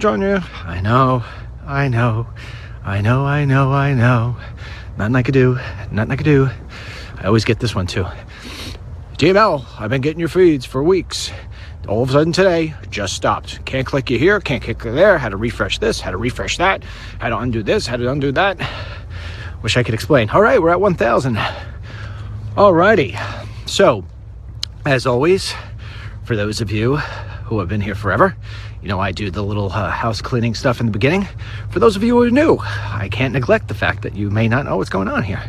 On you. I know. Nothing I could do. I always get this one too. DML, I've been getting your feeds for weeks. All of a sudden today, just stopped. Can't click you here, can't click you there. Had to refresh this, had to refresh that. Had to undo this, had to undo that. Wish I could explain. All right, we're at 1,000. Alrighty. So, as always, for those of you who have been here forever, you know I do the little house cleaning stuff in the beginning. For those of you who are new, I can't neglect the fact that you may not know what's going on here.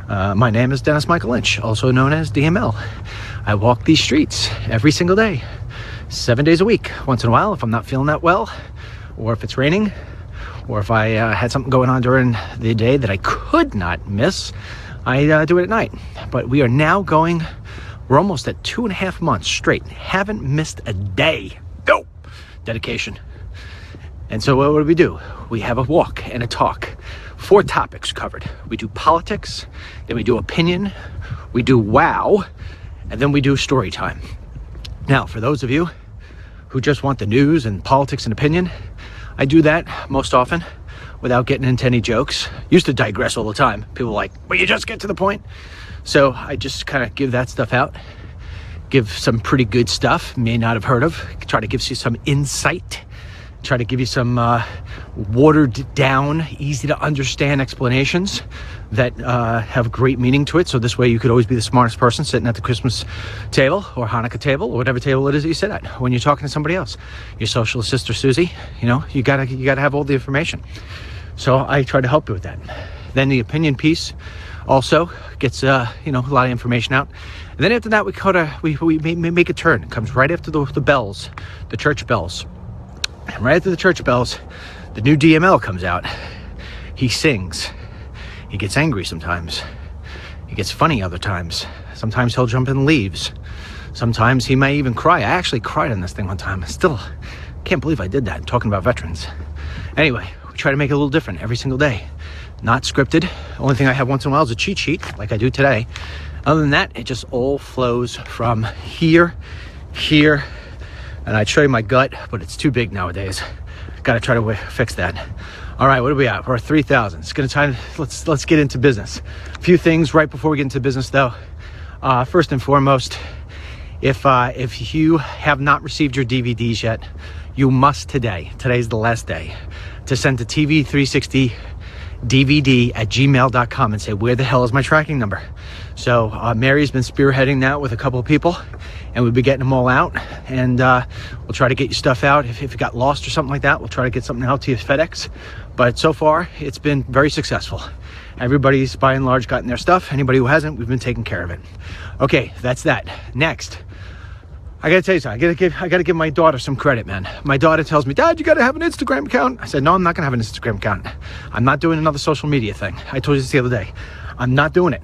My name is Dennis Michael Lynch, also known as DML. I walk these streets every single day, 7 days a week. Once in a while, if I'm not feeling that well, or if it's raining, or if I had something going on during the day that I could not miss, I do it at night. But we are now we're almost at 2.5 months straight. Haven't missed a day. Go! Dedication. And so what do we do? We have a walk and a talk. 4 topics covered. We do politics, then we do opinion, we do wow, and then we do story time. Now, for those of you who just want the news and politics and opinion, I do that most often without getting into any jokes. Used to digress all the time. People are like, well, you just get to the point. So I just kind of give that stuff out. Give some pretty good stuff, may not have heard of. Try to give you some insight. Try to give you some watered down, easy to understand explanations that have great meaning to it. So this way you could always be the smartest person sitting at the Christmas table or Hanukkah table or whatever table it is that you sit at when you're talking to somebody else. Your social sister Susie, you know, you gotta have all the information. So I try to help you with that. Then the opinion piece also gets a lot of information out. And then after that, we make a turn. It comes right after the bells, the church bells. And right after the church bells, the new DML comes out. He sings. He gets angry sometimes. He gets funny other times. Sometimes he'll jump in leaves. Sometimes he may even cry. I actually cried on this thing one time. I still can't believe I did that. I'm talking about veterans. Anyway, we try to make it a little different every single day. Not scripted. Only thing I have once in a while is a cheat sheet, like I do today. Other than that, it just all flows from here, and I'd show you my gut, but it's too big nowadays. Got to try to fix that. All right, what are we at? We're at 3,000. It's gonna time. Let's get into business. A few things right before we get into business, though. First and foremost, if you have not received your DVDs yet, you must today. Today's the last day to send to TV360 DVD at gmail.com and say, where the hell is my tracking number? So Mary's been spearheading that with a couple of people, and we'll be getting them all out, and we'll try to get your stuff out. If it got lost or something like that, we'll try to get something out to you FedEx. But so far, it's been very successful. Everybody's by and large gotten their stuff. Anybody who hasn't, we've been taking care of it. Okay, that's that. Next, I gotta tell you something. I gotta give my daughter some credit, man. My daughter tells me, Dad, you gotta have an Instagram account. I said, no, I'm not gonna have an Instagram account. I'm not doing another social media thing. I told you this the other day. I'm not doing it.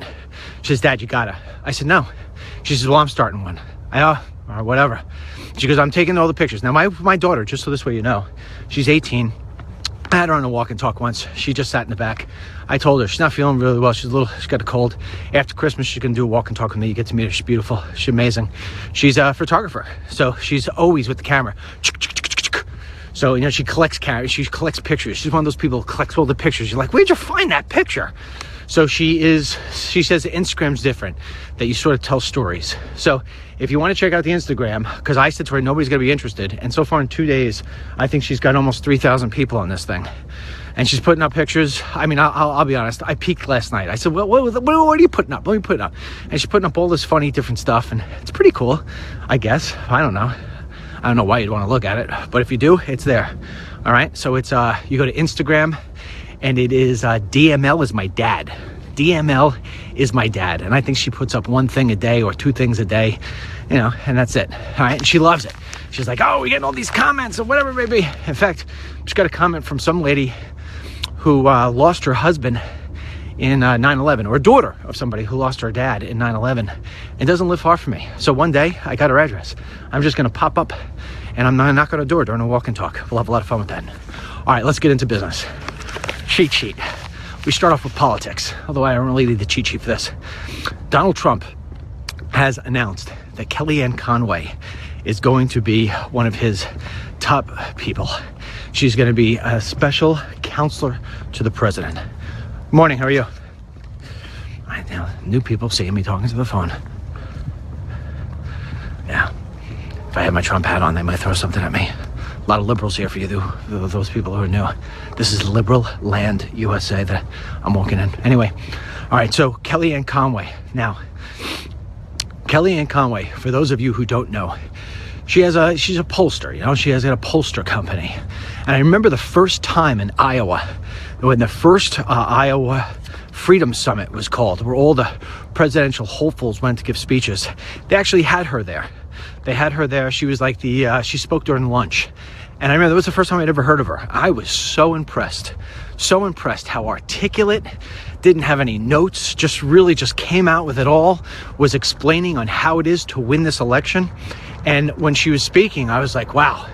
She says, Dad, you gotta. I said, no. She says, well, I'm starting one. Or whatever. She goes, I'm taking all the pictures. Now, my daughter, just so this way you know, she's 18. I had her on a walk and talk once. She just sat in the back. I told her she's not feeling really well. She's got a cold. After Christmas, she's gonna do a walk and talk with me. You get to meet her. She's beautiful. She's amazing. She's a photographer, so she's always with the camera. So she collects cameras. She collects pictures. She's one of those people who collects all the pictures. You're like, where'd you find that picture? So she says that Instagram's different, that you sort of tell stories. So if you want to check out the Instagram, because I said to her, nobody's going to be interested. And so far in 2 days, I think she's got almost 3,000 people on this thing. And she's putting up pictures. I mean, I'll be honest. I peeked last night. I said, well, what are you putting up? Let me put it up. And she's putting up all this funny different stuff. And it's pretty cool, I guess. I don't know why you'd want to look at it. But if you do, it's there. All right. So it's you go to Instagram. And it is DML is my dad. DML is my dad. And I think she puts up 1 thing a day or 2 things a day, and that's it. All right. And she loves it. She's like, oh, we're getting all these comments or whatever it may be. In fact, just got a comment from some lady who lost her husband in 9/11, or a daughter of somebody who lost her dad in 9/11 and doesn't live far from me. So one day I got her address. I'm just going to pop up and I'm going to knock on her door during a walk and talk. We'll have a lot of fun with that. All right, let's get into business. Cheat sheet. We start off with politics, although I don't really need the cheat sheet for this. Donald Trump has announced that Kellyanne Conway is going to be one of his top people. She's going to be a special counselor to the president. Morning, how are you? I know, new people seeing me talking to the phone. Yeah, if I had my Trump hat on, they might throw something at me. A lot of liberals here for you, those people who are new. This is liberal land USA that I'm walking in. Anyway, all right, so Kellyanne Conway. Now, Kellyanne Conway, for those of you who don't know, she's a pollster, you know, she has a pollster company. And I remember the first time in Iowa, when the first Iowa Freedom Summit was called, where all the presidential hopefuls went to give speeches. They actually had her there. They had her there. She was like she spoke during lunch. And I remember that was the first time I'd ever heard of her. I was so impressed how articulate, didn't have any notes, just came out with it all, was explaining on how it is to win this election. And when she was speaking, I was like, wow,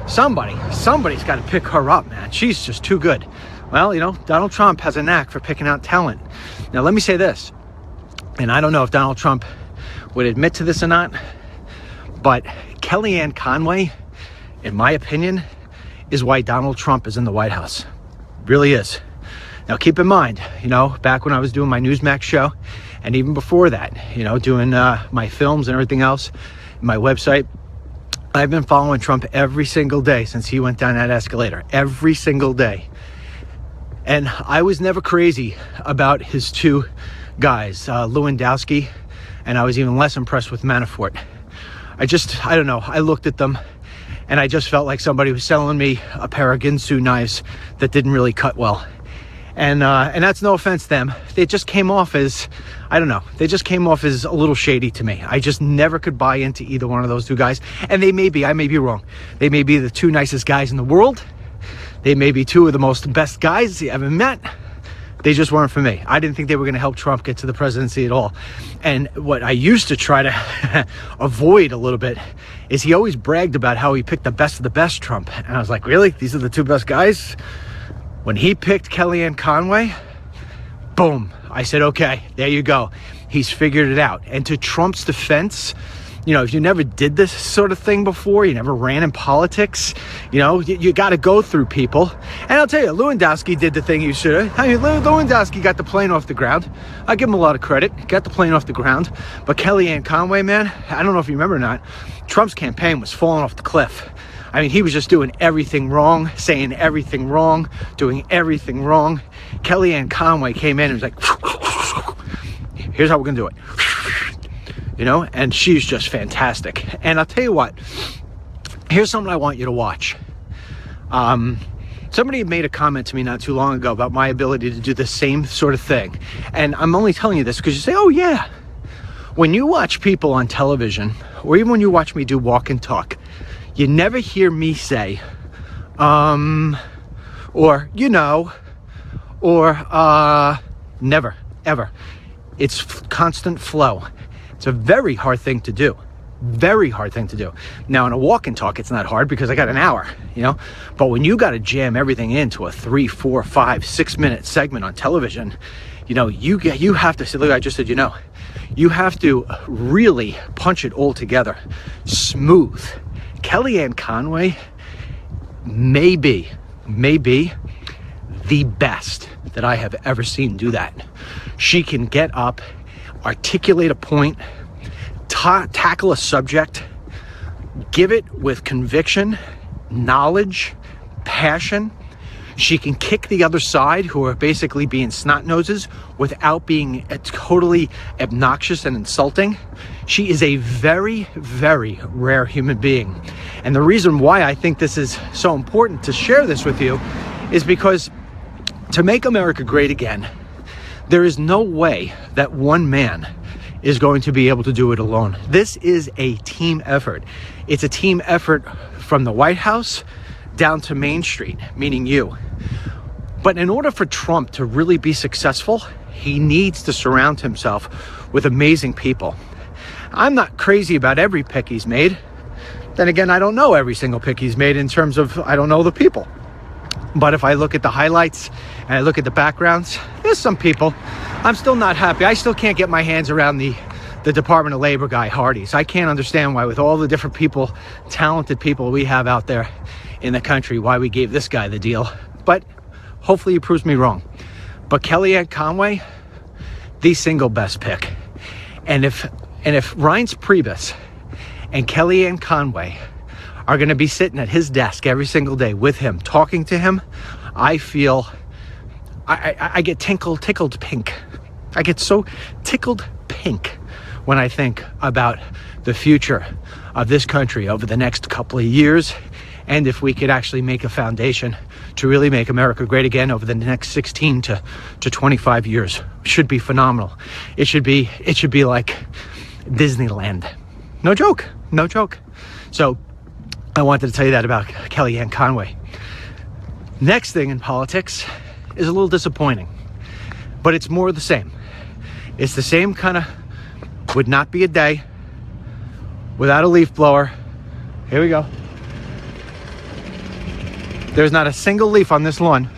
somebody's got to pick her up, man. She's just too good. Well, you know, Donald Trump has a knack for picking out talent. Now, let me say this, and I don't know if Donald Trump would admit to this or not, but Kellyanne Conway, in my opinion, is why Donald Trump is in the White House. Really is. Now, keep in mind, you know, back when I was doing my Newsmax show, and even before that, you know, doing my films and everything else, my website, I've been following Trump every single day since he went down that escalator. Every single day. And I was never crazy about his two guys, Lewandowski, and I was even less impressed with Manafort. I don't know. I looked at them and I just felt like somebody was selling me a pair of Ginsu knives that didn't really cut well. And that's no offense to them. They just came off as, I don't know, they just came off as a little shady to me. I just never could buy into either one of those two guys. And I may be wrong. They may be the two nicest guys in the world. They may be two of the most best guys you ever met. They just weren't for me. I didn't think they were going to help Trump get to the presidency at all. And what I used to try to avoid a little bit is he always bragged about how he picked the best of the best Trump. And I was like, really? These are the two best guys? When he picked Kellyanne Conway, boom. I said, okay, there you go. He's figured it out. And to Trump's defense, you know, if you never did this sort of thing before, you never ran in politics, you know, you got to go through people. And I'll tell you, Lewandowski did the thing he should have. I mean, Lewandowski got the plane off the ground. I give him a lot of credit. Got the plane off the ground. But Kellyanne Conway, man, I don't know if you remember or not, Trump's campaign was falling off the cliff. I mean, he was just doing everything wrong, saying everything wrong, doing everything wrong. Kellyanne Conway came in and was like, here's how we're going to do it. You know, and she's just fantastic. And I'll tell you what, here's something I want you to watch. Somebody made a comment to me not too long ago about my ability to do the same sort of thing. And I'm only telling you this because you say, oh yeah. When you watch people on television, or even when you watch me do walk and talk, you never hear me say, or, you know, or, never, ever. It's constant flow. It's a very hard thing to do. Very hard thing to do. Now, in a walk and talk, it's not hard because I got an hour, you know? But when you got to jam everything into a 3, 4, 5, 6 minute segment on television, you know, you have to say, look, I just said, you know, you have to really punch it all together. Smooth. Kellyanne Conway may be the best that I have ever seen do that. She can get up, articulate a point, tackle a subject, give it with conviction, knowledge, passion. She can kick the other side, who are basically being snot noses, without being totally obnoxious and insulting. She is a very, very rare human being. And the reason why I think this is so important to share this with you is because to make America great again, there is no way that one man is going to be able to do it alone. This is a team effort. It's a team effort from the White House down to Main Street, meaning you. But in order for Trump to really be successful, he needs to surround himself with amazing people. I'm not crazy about every pick he's made. Then again, I don't know every single pick he's made in terms of, I don't know the people. But if I look at the highlights and I look at the backgrounds, there's some people. I'm still not happy. I still can't get my hands around the Department of Labor guy, Hardee's. I can't understand why, with all the different people, talented people we have out there in the country why we gave this guy the deal, but hopefully he proves me wrong. But Kellyanne Conway, the single best pick. And if Reince Priebus and Kellyanne Conway are going to be sitting at his desk every single day with him, talking to him, I feel I get tickled pink. I get so tickled pink when I think about the future of this country over the next couple of years, and if we could actually make a foundation to really make America great again over the next 16 to 25 years. Should be phenomenal. It should be like Disneyland. No joke. So I wanted to tell you that about Kellyanne Conway. Next thing in politics is a little disappointing, but it's more of the same. It's the same kind of, would not be a day without a leaf blower. Here we go. There's not a single leaf on this lawn,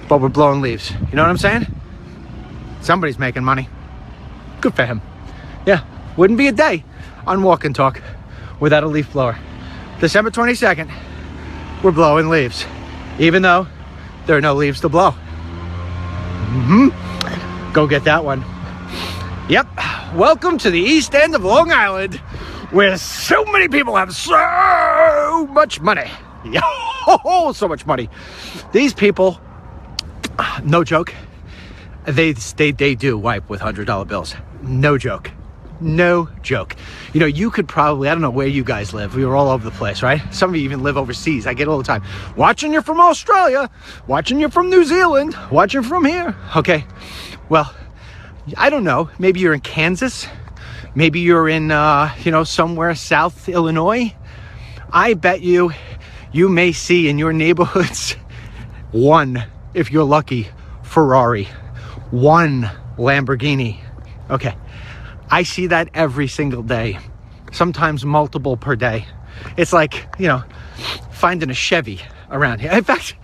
but we're blowing leaves. You know what I'm saying? Somebody's making money. Good for him. Yeah, wouldn't be a day on Walk and Talk without a leaf blower. December 22nd, we're blowing leaves, even though there are no leaves to blow. Go get that one. Yep, welcome to the East End of Long Island, where so many people have so much money. So much money. These people, no joke, they do wipe with $100 bills. No joke. You know, you could probably, I don't know where you guys live. We were all over the place, right? Some of you even live overseas. I get it all the time. Watching you from Australia, watching you from New Zealand, watching from here. Okay, well, I don't know. Maybe you're in Kansas. Maybe you're in, somewhere South Illinois. I bet you may see in your neighborhoods one, if you're lucky, Ferrari, one Lamborghini. Okay, I see that every single day, sometimes multiple per day. It's like, finding a Chevy around here. In fact,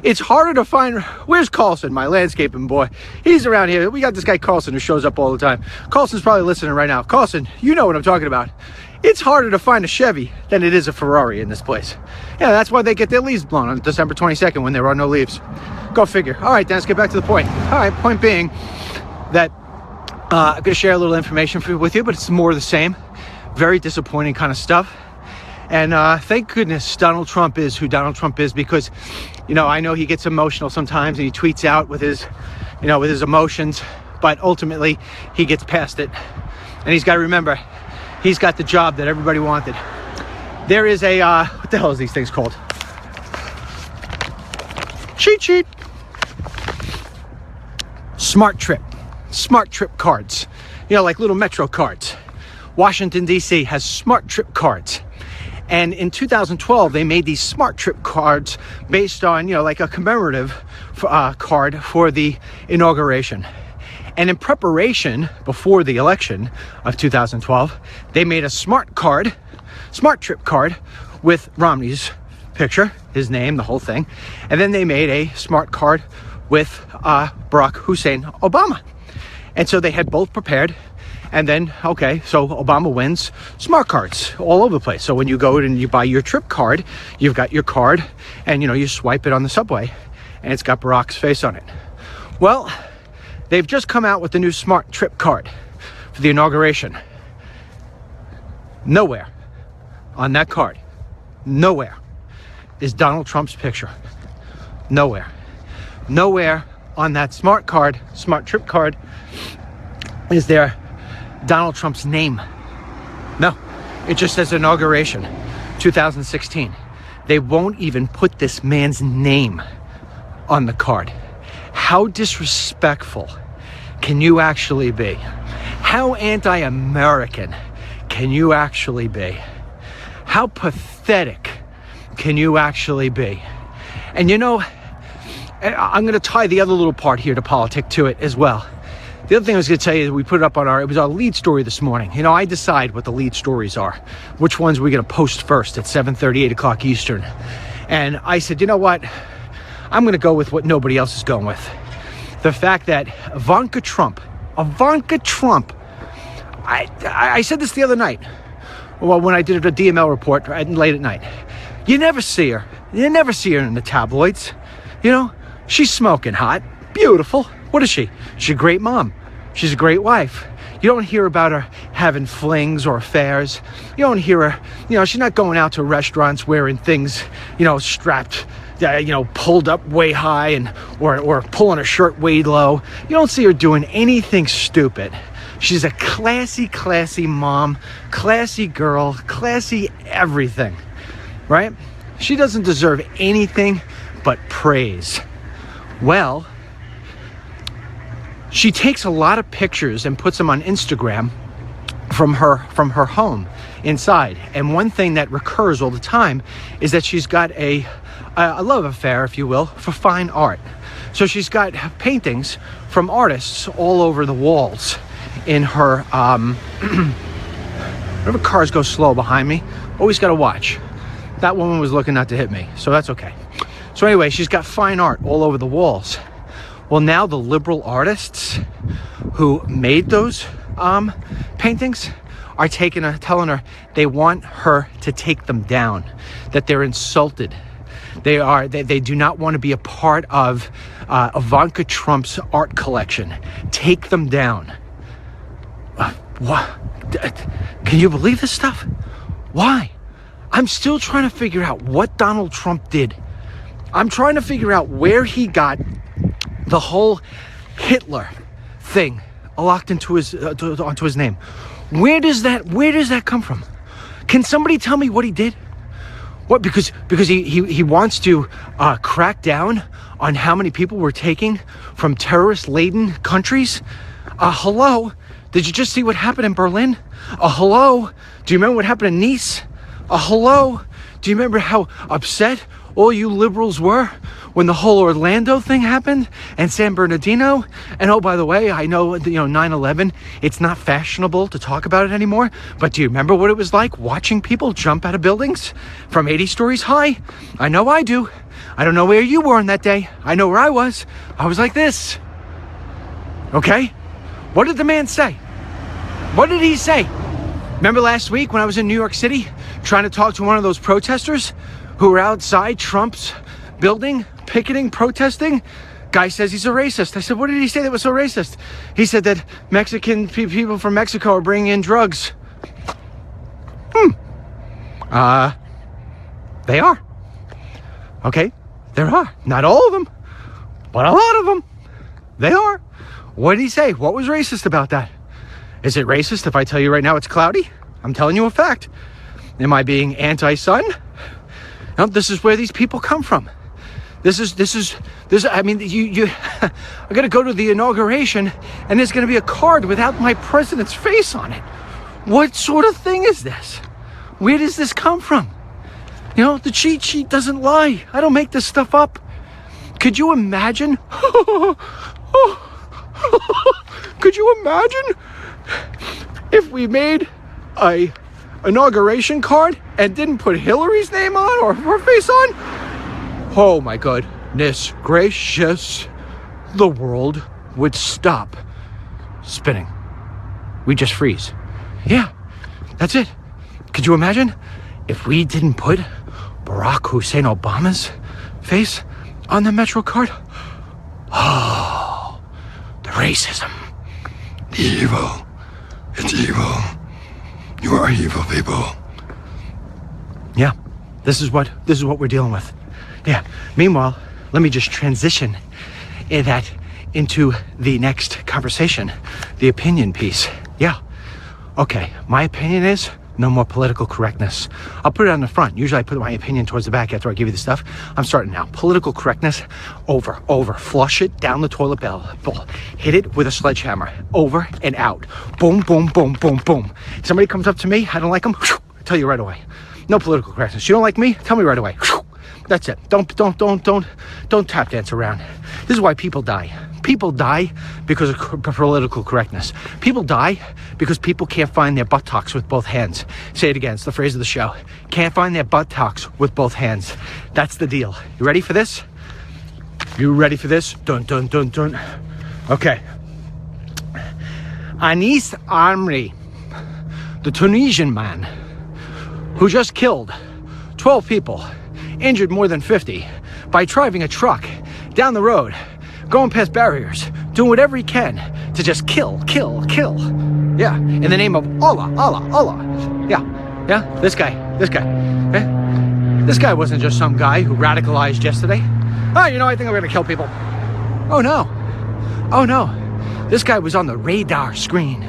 it's harder to find. Where's Carlson, my landscaping boy? He's around here. We got this guy Carlson who shows up all the time. Carlson's probably listening right now. Carlson, you know what I'm talking about. It's harder to find a Chevy than it is a Ferrari in this place. Yeah, that's why they get their leaves blown on December 22nd when there are no leaves. Go figure. All right, Dennis, get back to the point. All right, point being that I'm going to share a little information with you, but it's more of the same. Very disappointing kind of stuff. And thank goodness Donald Trump is who Donald Trump is, because, I know he gets emotional sometimes and he tweets out with his emotions, but ultimately he gets past it. And he's got to remember, he's got the job that everybody wanted. There is a, what the hell is these things called? Cheat sheet. Smart Trip cards. Like little Metro cards. Washington, D.C. has Smart Trip cards. And in 2012, they made these Smart Trip cards based on, like a commemorative card for the inauguration. And in preparation before the election of 2012, they made a Smart Trip card with Romney's picture, his name, the whole thing. And then they made a Smart card with Barack Hussein Obama. And so they had both prepared. And then, okay, so Obama wins, smart cards all over the place. So when you go and you buy your trip card, you've got your card and, you swipe it on the subway and it's got Barack's face on it. Well, they've just come out with the new Smart Trip card for the inauguration. Nowhere on that card, nowhere is Donald Trump's picture. Nowhere on that Smart Trip card is there Donald Trump's name. No, it just says inauguration 2016. They won't even put this man's name on the card. How disrespectful can you actually be? How anti-American can you actually be? How pathetic can you actually be? And I'm going to tie the other little part here to politics to it as well. The other thing I was going to tell you is we put it up on it was our lead story this morning. I decide what the lead stories are, which ones we're going to post first at 7:30, 8 o'clock Eastern. And I said, you know what? I'm going to go with what nobody else is going with. The fact that Ivanka Trump, I said this the other night. well, when I did a DML report late at night. You never see her. You never see her in the tabloids. You know, she's smoking hot, beautiful. What is she? She's a great mom. She's a great wife. You don't hear about her having flings or affairs. You don't hear her, you know, she's not going out to restaurants wearing things, you know, strapped, you know, pulled up way high and or pulling her shirt way low. You don't see her doing anything stupid. She's a classy mom, classy girl, classy everything, right? She doesn't deserve anything but praise. Well, she takes a lot of pictures and puts them on Instagram from her home inside. And one thing that recurs all the time is that she's got a love affair, if you will, for fine art. So she's got paintings from artists all over the walls in her, whenever cars go slow behind me, always got to watch. That woman was looking not to hit me, so that's okay. So anyway, she's got fine art all over the walls. Well, now the liberal artists who made those paintings are telling her they want her to take them down, that they're insulted. They do not want to be a part of Ivanka Trump's art collection. Take them down. What? Can you believe this stuff? Why? I'm still trying to figure out what Donald Trump did. I'm trying to figure out where he got the whole Hitler thing locked into onto his name. Where does that come from? Can somebody tell me what he did? What, because he wants to crack down on how many people we're taking from terrorist-laden countries? Hello? Did you just see what happened in Berlin? Hello? Do you remember what happened in Nice? Hello? Do you remember how upset all you liberals were when the whole Orlando thing happened and San Bernardino? And oh, by the way, I know, 9/11, it's not fashionable to talk about it anymore, but do you remember what it was like watching people jump out of buildings from 80 stories high? I know I do. I don't know where you were on that day. I know where I was. I was like this. Okay? What did the man say? What did he say? Remember last week when I was in New York City trying to talk to one of those protesters who were outside Trump's building, picketing, protesting? Guy says he's a racist. I said, what did he say that was so racist? He said that Mexican people from Mexico are bringing in drugs. They are. Okay, there are. Not all of them, but a lot of them. They are. What did he say? What was racist about that? Is it racist if I tell you right now it's cloudy? I'm telling you a fact. Am I being anti-sun? No, this is where these people come from. This is. I mean, you. I got to go to the inauguration, and there's going to be a card without my president's face on it. What sort of thing is this? Where does this come from? The cheat sheet doesn't lie. I don't make this stuff up. Could you imagine? Could you imagine if we made a inauguration card and didn't put Hillary's name on or her face on? Oh my goodness gracious, the world would stop spinning. We just freeze. Yeah, that's it. Could you imagine if we didn't put Barack Hussein Obama's face on the Metro card? Oh, the racism, the evil. It's evil. You are evil people. Yeah, this is what we're dealing with. Yeah. Meanwhile, let me just transition that into the next conversation, the opinion piece. Yeah. Okay. My opinion is no more political correctness. I'll put it on the front. Usually I put my opinion towards the back after I give you the stuff. I'm starting now. Political correctness, over. Flush it down the toilet bowl. Hit it with a sledgehammer. Over and out. Boom, boom, boom, boom, boom. Somebody comes up to me, I don't like them, I tell you right away. No political correctness. You don't like me? Tell me right away. That's it. Don't tap dance around. This is why people die. People die because of political correctness. People die because people can't find their buttocks with both hands. Say it again. It's the phrase of the show. Can't find their buttocks with both hands. That's the deal. You ready for this? You ready for this? Dun, dun, dun, dun. Okay. Anis Amri, the Tunisian man, who just killed 12 people, injured more than 50, by driving a truck down the road, going past barriers, doing whatever he can to just kill. Yeah, in the name of Allah. Yeah, this guy. Okay? This guy wasn't just some guy who radicalized yesterday. Oh, I think I'm gonna kill people. Oh no. This guy was on the radar screen.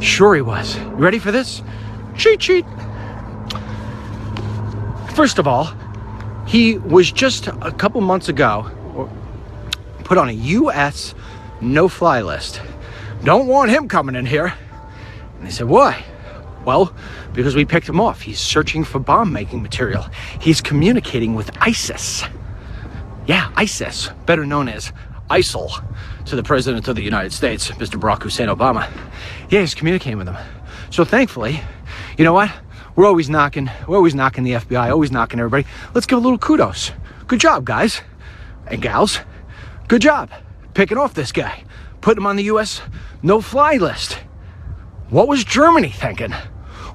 Sure he was. You ready for this? Cheat sheet. First of all, he was just a couple months ago put on a U.S. no-fly list. Don't want him coming in here. And they said, why? Well, because we picked him off. He's searching for bomb-making material. He's communicating with ISIS. Yeah, ISIS, better known as ISIL to the President of the United States, Mr. Barack Hussein Obama. Yeah, he's communicating with them. So thankfully, you know what? We're always knocking the FBI, always knocking everybody. Let's give a little kudos. Good job, guys and gals. Good job picking off this guy, putting him on the U.S. no-fly list. What was Germany thinking?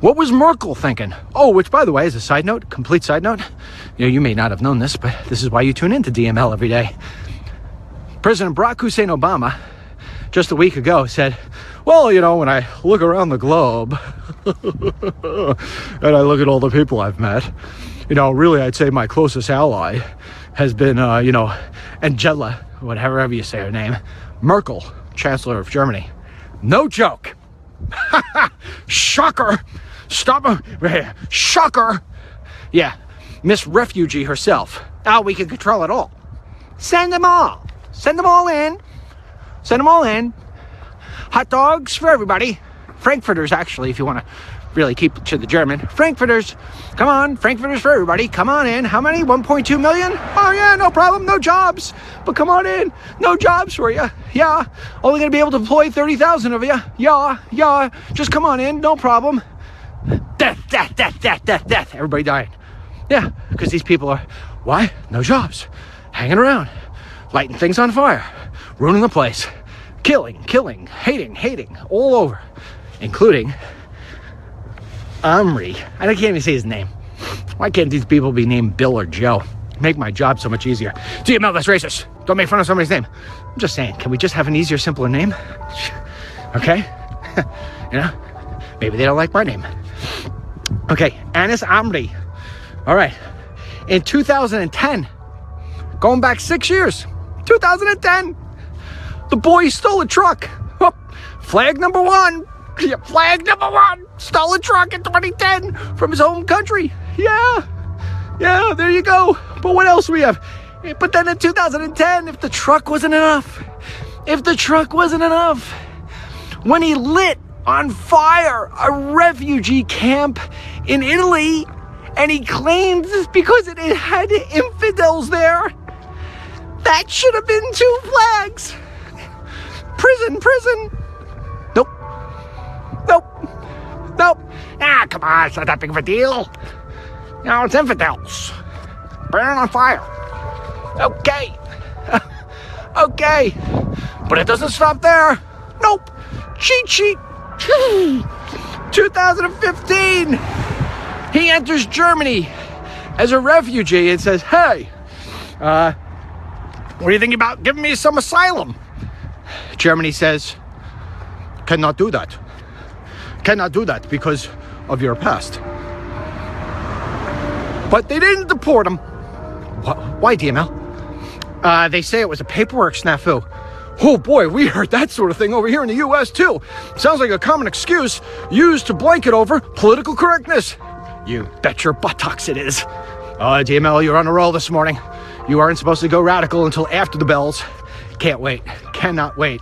What was Merkel thinking? Oh, which, by the way, as a side note, complete side note, you may not have known this, but this is why you tune into DML every day. President Barack Hussein Obama, just a week ago, said, well, when I look around the globe and I look at all the people I've met, really I'd say my closest ally has been, Angela, whatever you say her name, Merkel, Chancellor of Germany. No joke. Shocker. Stop. Shocker. Yeah, Miss Refugee herself. Oh, we can control it all. Send them all. Send them all in. Send them all in. Hot dogs for everybody. Frankfurters, actually, if you want to really keep to the German. Frankfurters. Come on, Frankfurters for everybody. Come on in. How many? 1.2 million? Oh, yeah, no problem. No jobs. But come on in. No jobs for you. Yeah. Only going to be able to employ 30,000 of you. Yeah. Just come on in. No problem. Death. Everybody dying. Yeah, because these people are, why? No jobs. Hanging around. Lighting things on fire. Ruining the place. Killing, hating, all over. Including Omri. I can't even say his name. Why can't these people be named Bill or Joe? Make my job so much easier. DML, that's racist. Don't make fun of somebody's name. I'm just saying, can we just have an easier, simpler name? Okay? Maybe they don't like my name. Okay, Anis Amri. All right. In 2010, going back 6 years, 2010, the boy stole a truck. Oh, flag number one. Flag number one. Stole a truck in 2010 from his home country. Yeah, there you go. But what else we have? But then in 2010, if the truck wasn't enough, when he lit on fire a refugee camp in Italy, and he claimed this because it had infidels there, that should have been 2 flags. Prison. Nope. Ah, come on, it's not that big of a deal. It's infidels. Burn on fire. Okay. But it doesn't stop there. Nope. Cheat sheet. 2015. He enters Germany as a refugee and says, hey, what do you think about giving me some asylum? Germany says, cannot do that because of your past. But they didn't deport him. Why, DML? They say it was a paperwork snafu. Oh boy, we heard that sort of thing over here in the US too. Sounds like a common excuse used to blanket over political correctness. You bet your buttocks it is. DML, you're on a roll this morning. You aren't supposed to go radical until after the bells. Can't wait. Cannot wait.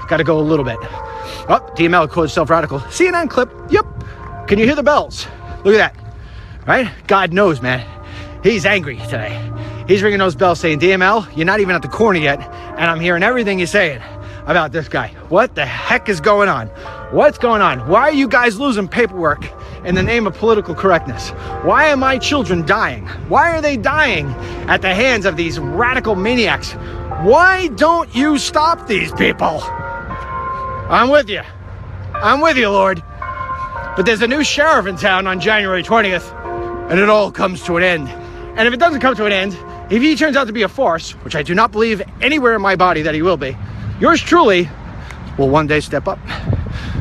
Gotta go a little bit. Oh, DML called himself radical. CNN clip. Yep. Can you hear the bells? Look at that. Right? God knows, man. He's angry today. He's ringing those bells saying, DML, you're not even at the corner yet, and I'm hearing everything you're saying about this guy. What the heck is going on? What's going on? Why are you guys losing paperwork in the name of political correctness? Why are my children dying? Why are they dying at the hands of these radical maniacs? Why don't you stop these people? I'm with you, Lord. But there's a new sheriff in town on January 20th. and it all comes to an end. And if it doesn't come to an end, if he turns out to be a force, which I do not believe anywhere in my body that he will be, yours truly will one day step up.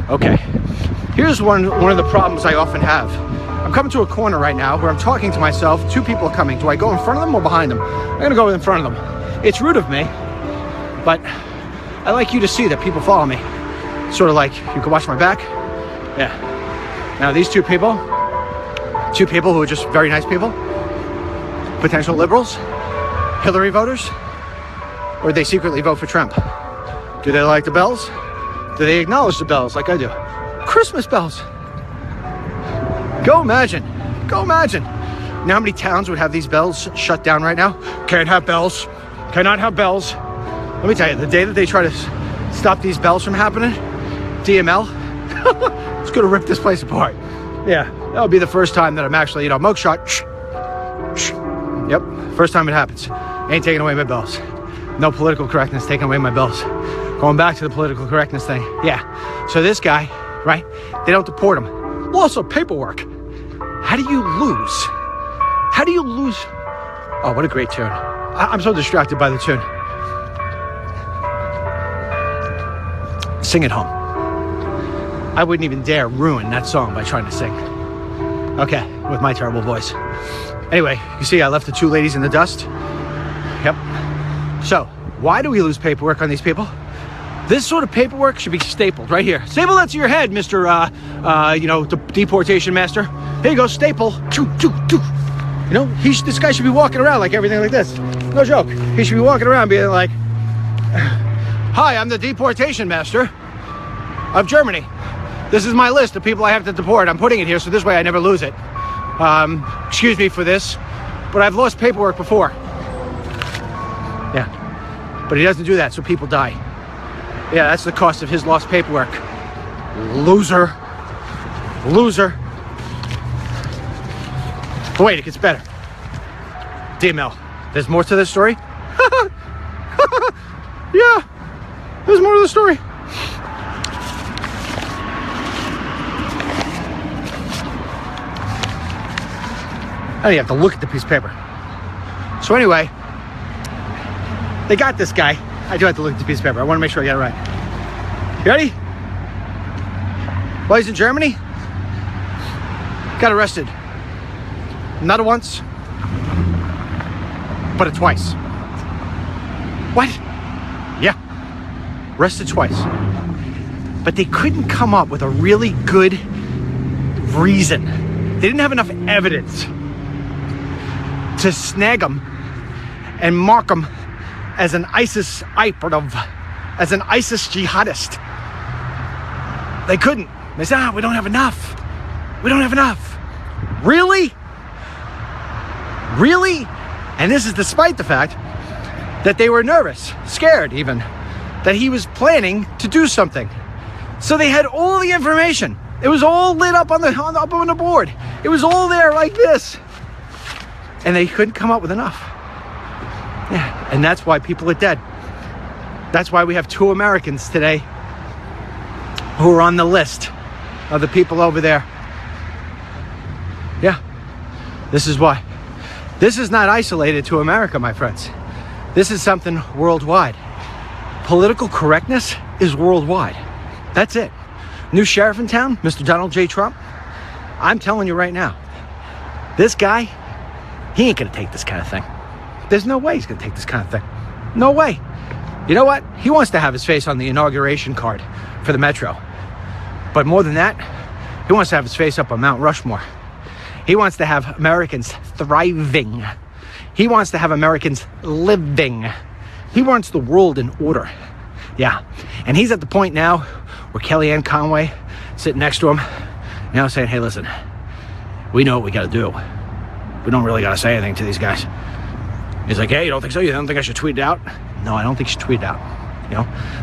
Okay, here's one of the problems I often have. I'm coming to a corner right now where I'm talking to myself. Two people are coming. Do I go in front of them or behind them? I'm gonna go in front of them. It's rude of me, but I like you to see that people follow me. Sort of like, you can watch my back. Yeah. Now these two people who are just very nice people, potential liberals, Hillary voters, or they secretly vote for Trump. Do they like the bells? Do they acknowledge the bells like I do? Christmas bells. Go imagine. Go imagine. You know how many towns would have these bells shut down right now? Can't have bells. Cannot have bells. Let me tell you, the day that they try to stop these bells from happening, DML, it's gonna rip this place apart. Yeah, that'll be the first time that I'm actually, mugshot. Yep, first time it happens. Ain't taking away my bells. No political correctness taking away my bells. Going back to the political correctness thing. Yeah, so this guy, right? They don't deport him. Loss of paperwork. How do you lose? How do you lose? Oh, what a great tune. I'm so distracted by the tune. Sing it home. I wouldn't even dare ruin that song by trying to sing. Okay, with my terrible voice. Anyway, you see I left the two ladies in the dust? Yep. So, why do we lose paperwork on these people? This sort of paperwork should be stapled right here. Staple that to your head, Mr. The deportation master. Here you go, staple. This guy should be walking around like everything like this. No joke. He should be walking around being like, hi, I'm the deportation master of Germany. This is my list of people I have to deport. I'm putting it here so this way I never lose it. Excuse me for this, but I've lost paperwork before. Yeah, but he doesn't do that, so people die. Yeah, that's the cost of his lost paperwork. Loser. Loser. But wait, it gets better. DML, there's more to this story? Yeah, there's more to the story. I don't even have to look at the piece of paper. So anyway, they got this guy. I do have to look at the piece of paper. I want to make sure I get it right. You ready? While he's in Germany, got arrested. Not once, but twice. What? Yeah, arrested twice. But they couldn't come up with a really good reason. They didn't have enough evidence to snag him and mark him as an ISIS operative, as an ISIS jihadist. They couldn't. They said, we don't have enough. We don't have enough. Really? Really? And this is despite the fact that they were nervous, scared even, that he was planning to do something. So they had all the information. It was all lit up on the board. It was all there like this. And they couldn't come up with enough. Yeah, and that's why people are dead. That's why we have 2 Americans today who are on the list of the people over there. Yeah, this is why. This is not isolated to America, my friends. This is something worldwide. Political correctness is worldwide. That's it. New sheriff in town, Mr. Donald J. Trump. I'm telling you right now, this guy, he ain't gonna take this kind of thing. There's no way he's gonna take this kind of thing. No way. You know what? He wants to have his face on the inauguration card for the Metro. But more than that, he wants to have his face up on Mount Rushmore. He wants to have Americans thriving. He wants to have Americans living. He wants the world in order. Yeah. And he's at the point now where Kellyanne Conway sitting next to him, saying, hey, listen, we know what we got to do. We don't really got to say anything to these guys. He's like, hey, you don't think so? You don't think I should tweet it out? No, I don't think you should tweet it out.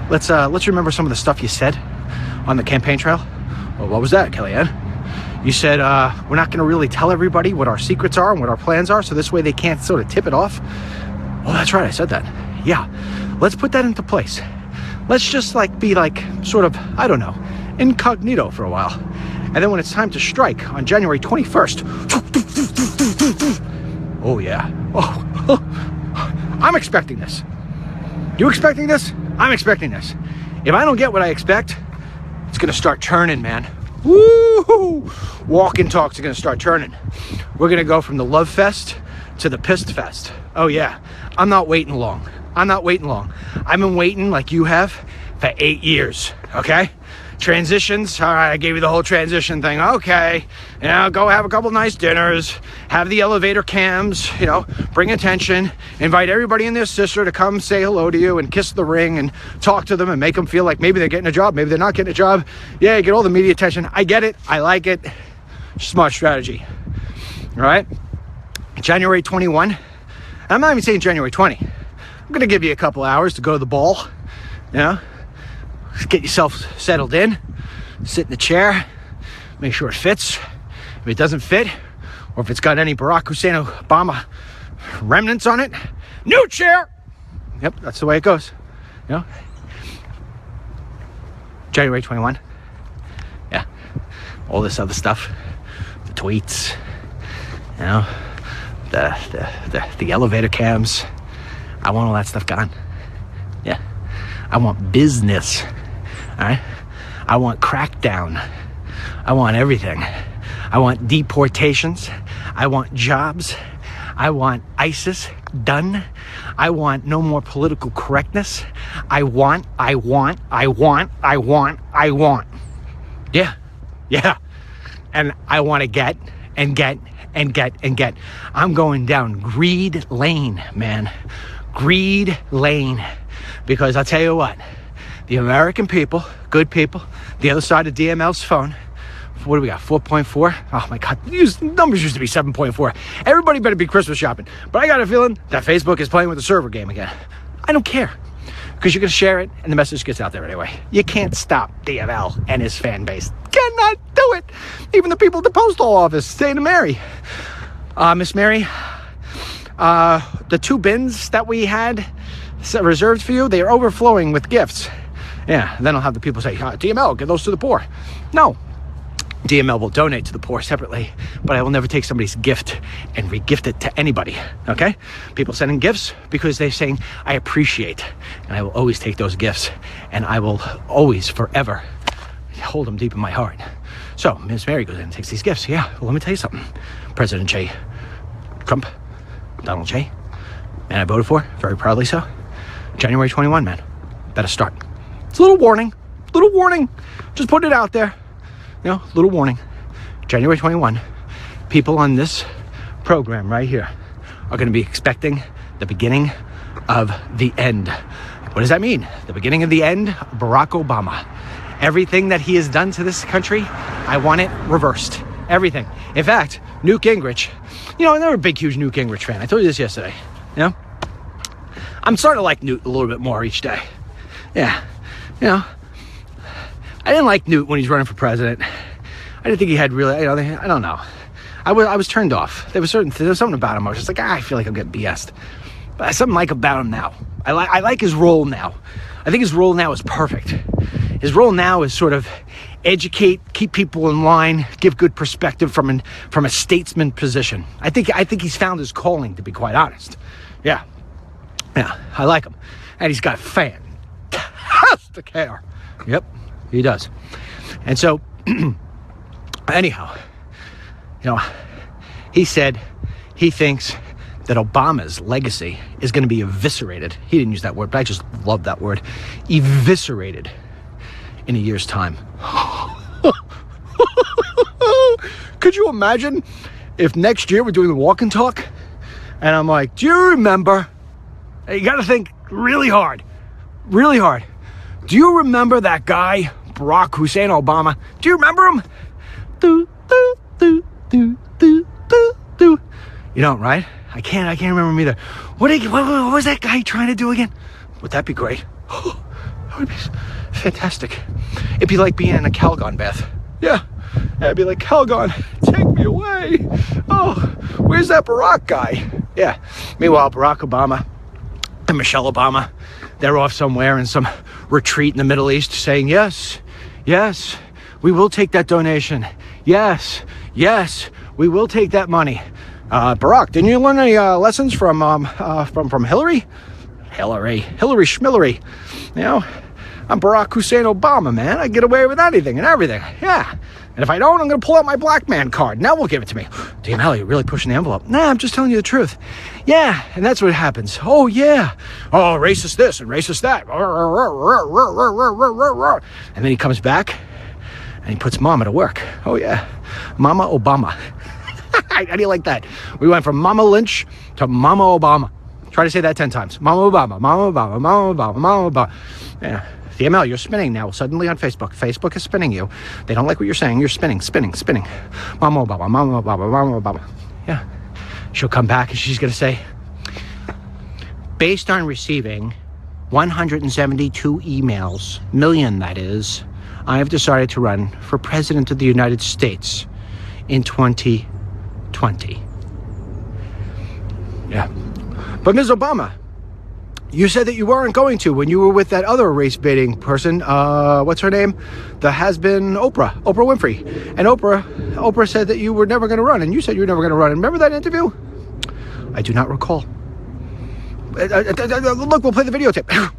Let's remember some of the stuff you said on the campaign trail. Well, what was that, Kellyanne? You said, we're not going to really tell everybody what our secrets are and what our plans are, so this way they can't sort of tip it off. Oh, that's right, I said that. Yeah, let's put that into place. Let's just be sort of, I don't know, incognito for a while. And then when it's time to strike on January 21st, Oh yeah. Oh, I'm expecting this. You expecting this? I'm expecting this. If I don't get what I expect, it's gonna start churning, man. Woo! Walking talks are gonna start churning. We're gonna go from the love fest to the pissed fest. Oh yeah. I'm not waiting long. I'm not waiting long. I've been waiting like you have for 8 years, okay? Transitions, all right, I gave you the whole transition thing. Okay, you know, go have a couple nice dinners, have the elevator cams, you know, bring attention, invite everybody and their sister to come say hello to you and kiss the ring and talk to them and make them feel like maybe they're getting a job, maybe they're not getting a job. Yeah, you get all the media attention. I get it, I like it. Smart strategy, all right? January 21, I'm not even saying January 20. I'm gonna give you a couple hours to go to the ball, you know? Get yourself settled in, sit in the chair, make sure it fits. If it doesn't fit, or if it's got any Barack Hussein Obama remnants on it, new chair. Yep, that's the way it goes. You know? January 21. Yeah. All this other stuff. The tweets, you know, the elevator cams. I want all that stuff gone. Yeah. I want business. All right? I want crackdown. I want everything. I want deportations. I want jobs. I want ISIS done. I want no more political correctness. I want. Yeah. Yeah. And I want to get. I'm going down greed lane, man. Greed lane. Because I'll tell you what, the American people, good people, the other side of DML's phone, what do we got, 4.4? Oh my God, numbers used to be 7.4. Everybody better be Christmas shopping. But I got a feeling that Facebook is playing with the server game again. I don't care, because you're going to share it and the message gets out there anyway. You can't stop DML and his fan base. Cannot do it. Even the people at the postal office saying to Mary, Miss Mary, the 2 bins that we had reserved for you, they are overflowing with gifts. Yeah, then I'll have the people say, DML, give those to the poor. No, DML will donate to the poor separately, but I will never take somebody's gift and re-gift it to anybody, okay? People sending gifts because they're saying, I appreciate, and I will always take those gifts, and I will always, forever, hold them deep in my heart. So, Miss Mary goes in and takes these gifts. Yeah, well, let me tell you something. President J. Trump, Donald J., and I voted for, very proudly so. January 21, man. Better start. It's a little warning. Just put it out there. You know, little warning. January 21, people on this program right here are going to be expecting the beginning of the end. What does that mean? The beginning of the end of Barack Obama. Everything that he has done to this country, I want it reversed. Everything. In fact, Newt Gingrich, you know, I'm never a big, huge Newt Gingrich fan. I told you this yesterday. You know? I'm starting to like Newt a little bit more each day. Yeah. You know, I didn't like Newt when he's running for president. I didn't think he had really, you know, I don't know. I was turned off. There was something about him. I was just like, I feel like I'm getting BS'd. But there's something like about him now. I like his role now. I think his role now is perfect. His role now is sort of educate, keep people in line, give good perspective from a statesman position. I think he's found his calling, to be quite honest. Yeah, I like him. And he's got fantastic hair. Yep, he does. And so, anyhow, you know, he said he thinks that Obama's legacy is going to be eviscerated. He didn't use that word, but I just love that word. Eviscerated in a year's time. Could you imagine if next year we're doing the walk and talk and I'm like, do you remember? You got to think really hard. Do you remember that guy, Barack Hussein Obama? Do you remember him? You don't, right? I can't remember him either. What was that guy trying to do again? Would that be great? That would be fantastic. It'd be like being in a Calgon bath. Yeah, it'd be like, Calgon, take me away. Oh, where's that Barack guy? Yeah. Meanwhile, Barack Obama and Michelle Obama, they're off somewhere in some retreat in the Middle East saying, yes, we will take that donation. Yes, we will take that money. Barack, didn't you learn any lessons from Hillary? Hillary Schmillery. You know, I'm Barack Hussein Obama, man. I get away with anything and everything. Yeah. And if I don't, I'm going to pull out my black man card. Now we'll give it to me. DML, you're really pushing the envelope. Nah, I'm just telling you the truth. Yeah, and that's what happens. Oh, yeah. Oh, racist this and racist that. And then he comes back and he puts Mama to work. Oh, yeah. Mama Obama. How do you like that? We went from Mama Lynch to Mama Obama. Try to say that 10 times. Mama Obama, Mama Obama, Mama Obama, Mama Obama. Yeah. DML, you're spinning now suddenly on Facebook. Facebook is spinning you. They don't like what you're saying. You're spinning. Mama Obama, Mama Obama, Mama Obama. Yeah. She'll come back and she's going to say, based on receiving 172 emails, million that is, I have decided to run for President of the United States in 2020. Yeah. But Ms. Obama, you said that you weren't going to when you were with that other race baiting person. What's her name? The has-been Oprah Winfrey. And Oprah said that you were never going to run, and you said you were never going to run. Remember that interview? I do not recall. Look, we'll play the videotape.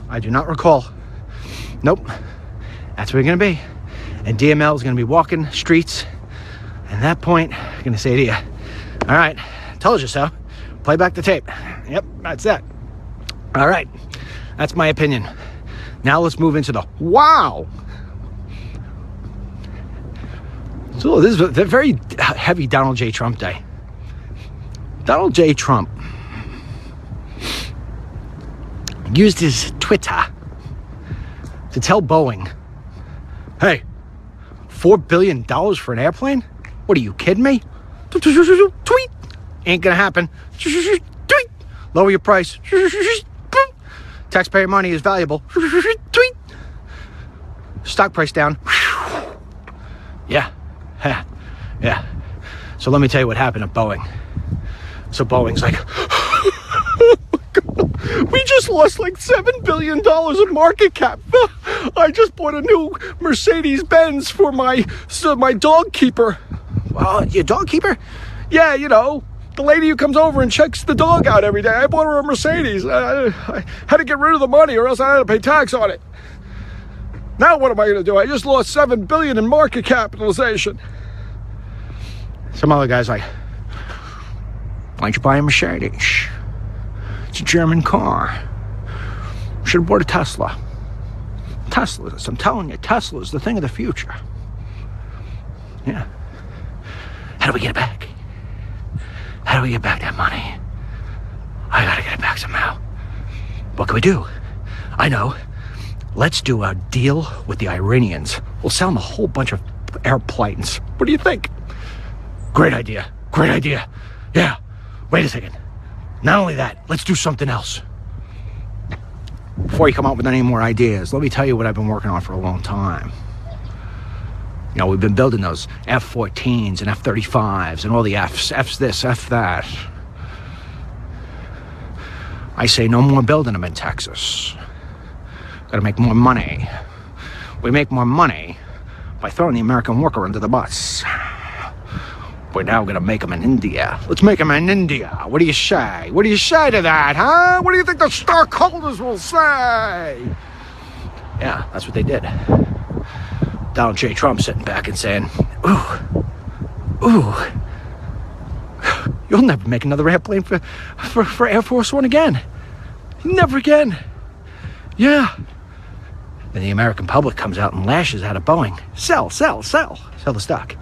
I do not recall. Nope. That's where you're going to be. And DML is going to be walking streets. And at that point, I'm going to say to you, all right, told you so. Play back the tape. Yep, that's that. All right, that's my opinion. Now let's move into the wow. So this is a very heavy Donald J. Trump day. Donald J. Trump used his Twitter to tell Boeing, hey, $4 billion for an airplane? What are you kidding me? Tweet. Ain't gonna happen. Tweet. Lower your price. Taxpayer money is valuable. Tweet. Stock price down. Yeah. Yeah. So let me tell you what happened at Boeing. So Boeing's like, oh my God, we just lost like $7 billion in market cap. I just bought a new Mercedes-Benz for my dog keeper. Well, your dog keeper? Yeah, you know, the lady who comes over and checks the dog out every day. I bought her a Mercedes. I had to get rid of the money or else I had to pay tax on it. Now what am I going to do? I just lost $7 billion in market capitalization. Some other guy's like, why'd you buy a Mercedes? It's a German car. Should have bought a Tesla. Teslas, I'm telling you, Tesla's the thing of the future. Yeah. How do we get it back? How do we get back that money? I gotta get it back somehow. What can we do? I know. Let's do a deal with the Iranians. We'll sell them a whole bunch of airplanes. What do you think? Great idea. Yeah. Wait a second. Not only that, let's do something else. Before you come up with any more ideas, let me tell you what I've been working on for a long time. You know, we've been building those F-14s and F-35s and all the Fs. F's this, F that. I say no more building them in Texas. Gotta make more money. We make more money by throwing the American worker under the bus. We're now gonna make them in India. Let's make them in India. What do you say? What do you say to that, huh? What do you think the stockholders will say? Yeah, that's what they did. Donald J. Trump sitting back and saying, ooh, you'll never make another airplane for Air Force One again. Never again. Yeah. Then the American public comes out and lashes out at Boeing. Sell the stock.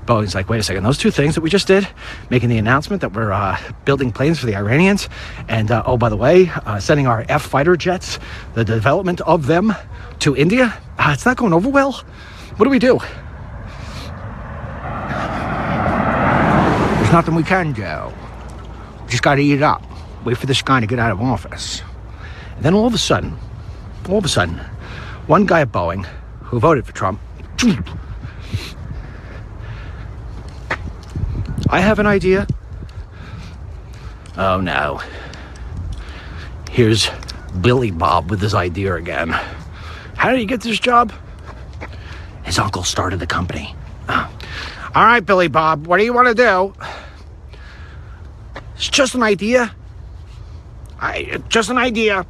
Boeing's like, wait a second, those two things that we just did, making the announcement that we're building planes for the Iranians, and oh, by the way, sending our F-fighter jets, the development of them to India, it's not going over well. What do we do? There's nothing we can do. We just got to eat it up. Wait for this guy to get out of office. And then all of a sudden, one guy at Boeing who voted for Trump, I have an idea. Oh no. Here's Billy Bob with his idea again. How did he get this job? His uncle started the company. Oh. All right, Billy Bob, what do you want to do? It's just an idea. Just an idea.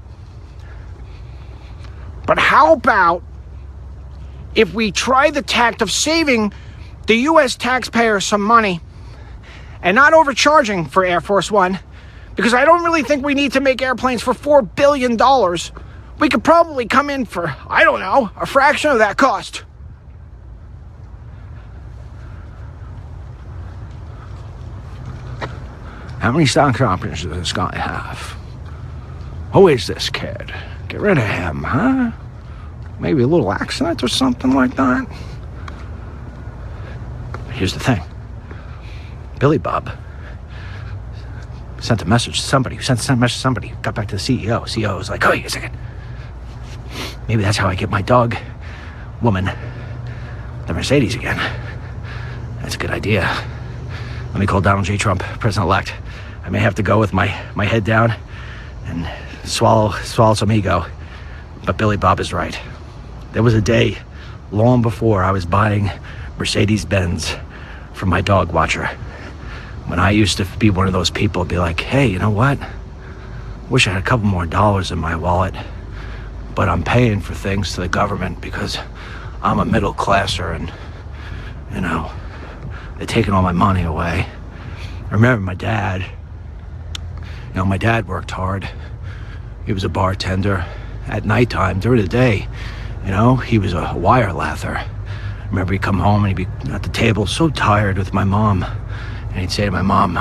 But how about if we try the tact of saving the U.S. taxpayer some money and not overcharging for Air Force One? Because I don't really think we need to make airplanes for $4 billion. We could probably come in for, I don't know, a fraction of that cost. How many stock options does this guy have? Who is this kid? Get rid of him, huh? Maybe a little accident or something like that? Here's the thing. Billy Bob sent a message to somebody. Sent a message to somebody. Got back to the CEO. CEO was like, oh, wait a second. Maybe that's how I get my dog, woman, the Mercedes again. That's a good idea. Let me call Donald J. Trump, President-elect. I may have to go with my head down and swallow some ego. But Billy Bob is right. There was a day long before I was buying Mercedes-Benz for my dog watcher when I used to be one of those people be like, hey, you know what? Wish I had a couple more dollars in my wallet, but I'm paying for things to the government because I'm a middle classer and, you know, they're taking all my money away. I remember my dad. You know, my dad worked hard. He was a bartender. At nighttime, during the day, you know, he was a wire lather. I remember he'd come home and he'd be at the table so tired with my mom. And he'd say to my mom,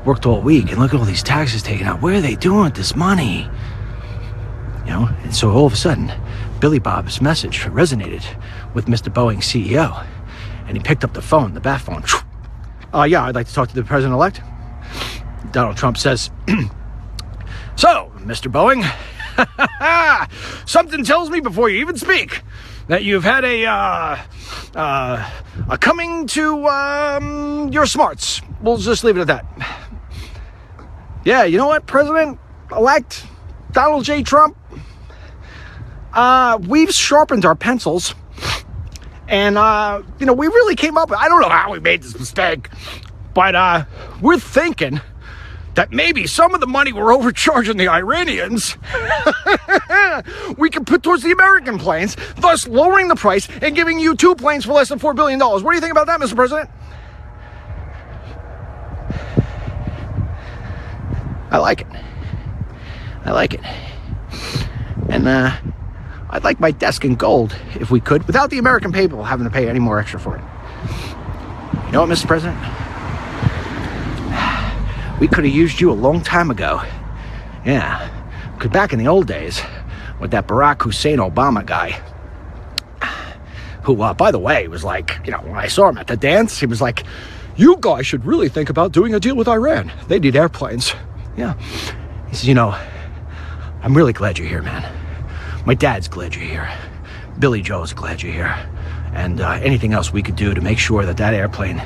worked all week and look at all these taxes taken out. What are they doing with this money? You know, and so all of a sudden, Billy Bob's message resonated with Mr. Boeing's CEO. And he picked up the phone, the bat phone. Yeah, I'd like to talk to the president-elect. Donald Trump says, so, Mr. Boeing, something tells me before you even speak that you've had a coming to your smarts. We'll just leave it at that. Yeah, you know what, President-elect Donald J. Trump? We've sharpened our pencils. And, you know, we really came up, I don't know how we made this mistake, but we're thinking that maybe some of the money we're overcharging the Iranians, we can put towards the American planes, thus lowering the price and giving you 2 planes for less than $4 billion. What do you think about that, Mr. President? I like it. I like it. And, I'd like my desk in gold, if we could, without the American people having to pay any more extra for it. You know what, Mr. President? We could have used you a long time ago. Yeah, because back in the old days, with that Barack Hussein Obama guy, who, by the way, was like, you know, when I saw him at the dance, he was like, you guys should really think about doing a deal with Iran. They need airplanes. Yeah. He says, you know, I'm really glad you're here, man. My dad's glad you're here. Billy Joe's glad you're here. And anything else we could do to make sure that that airplane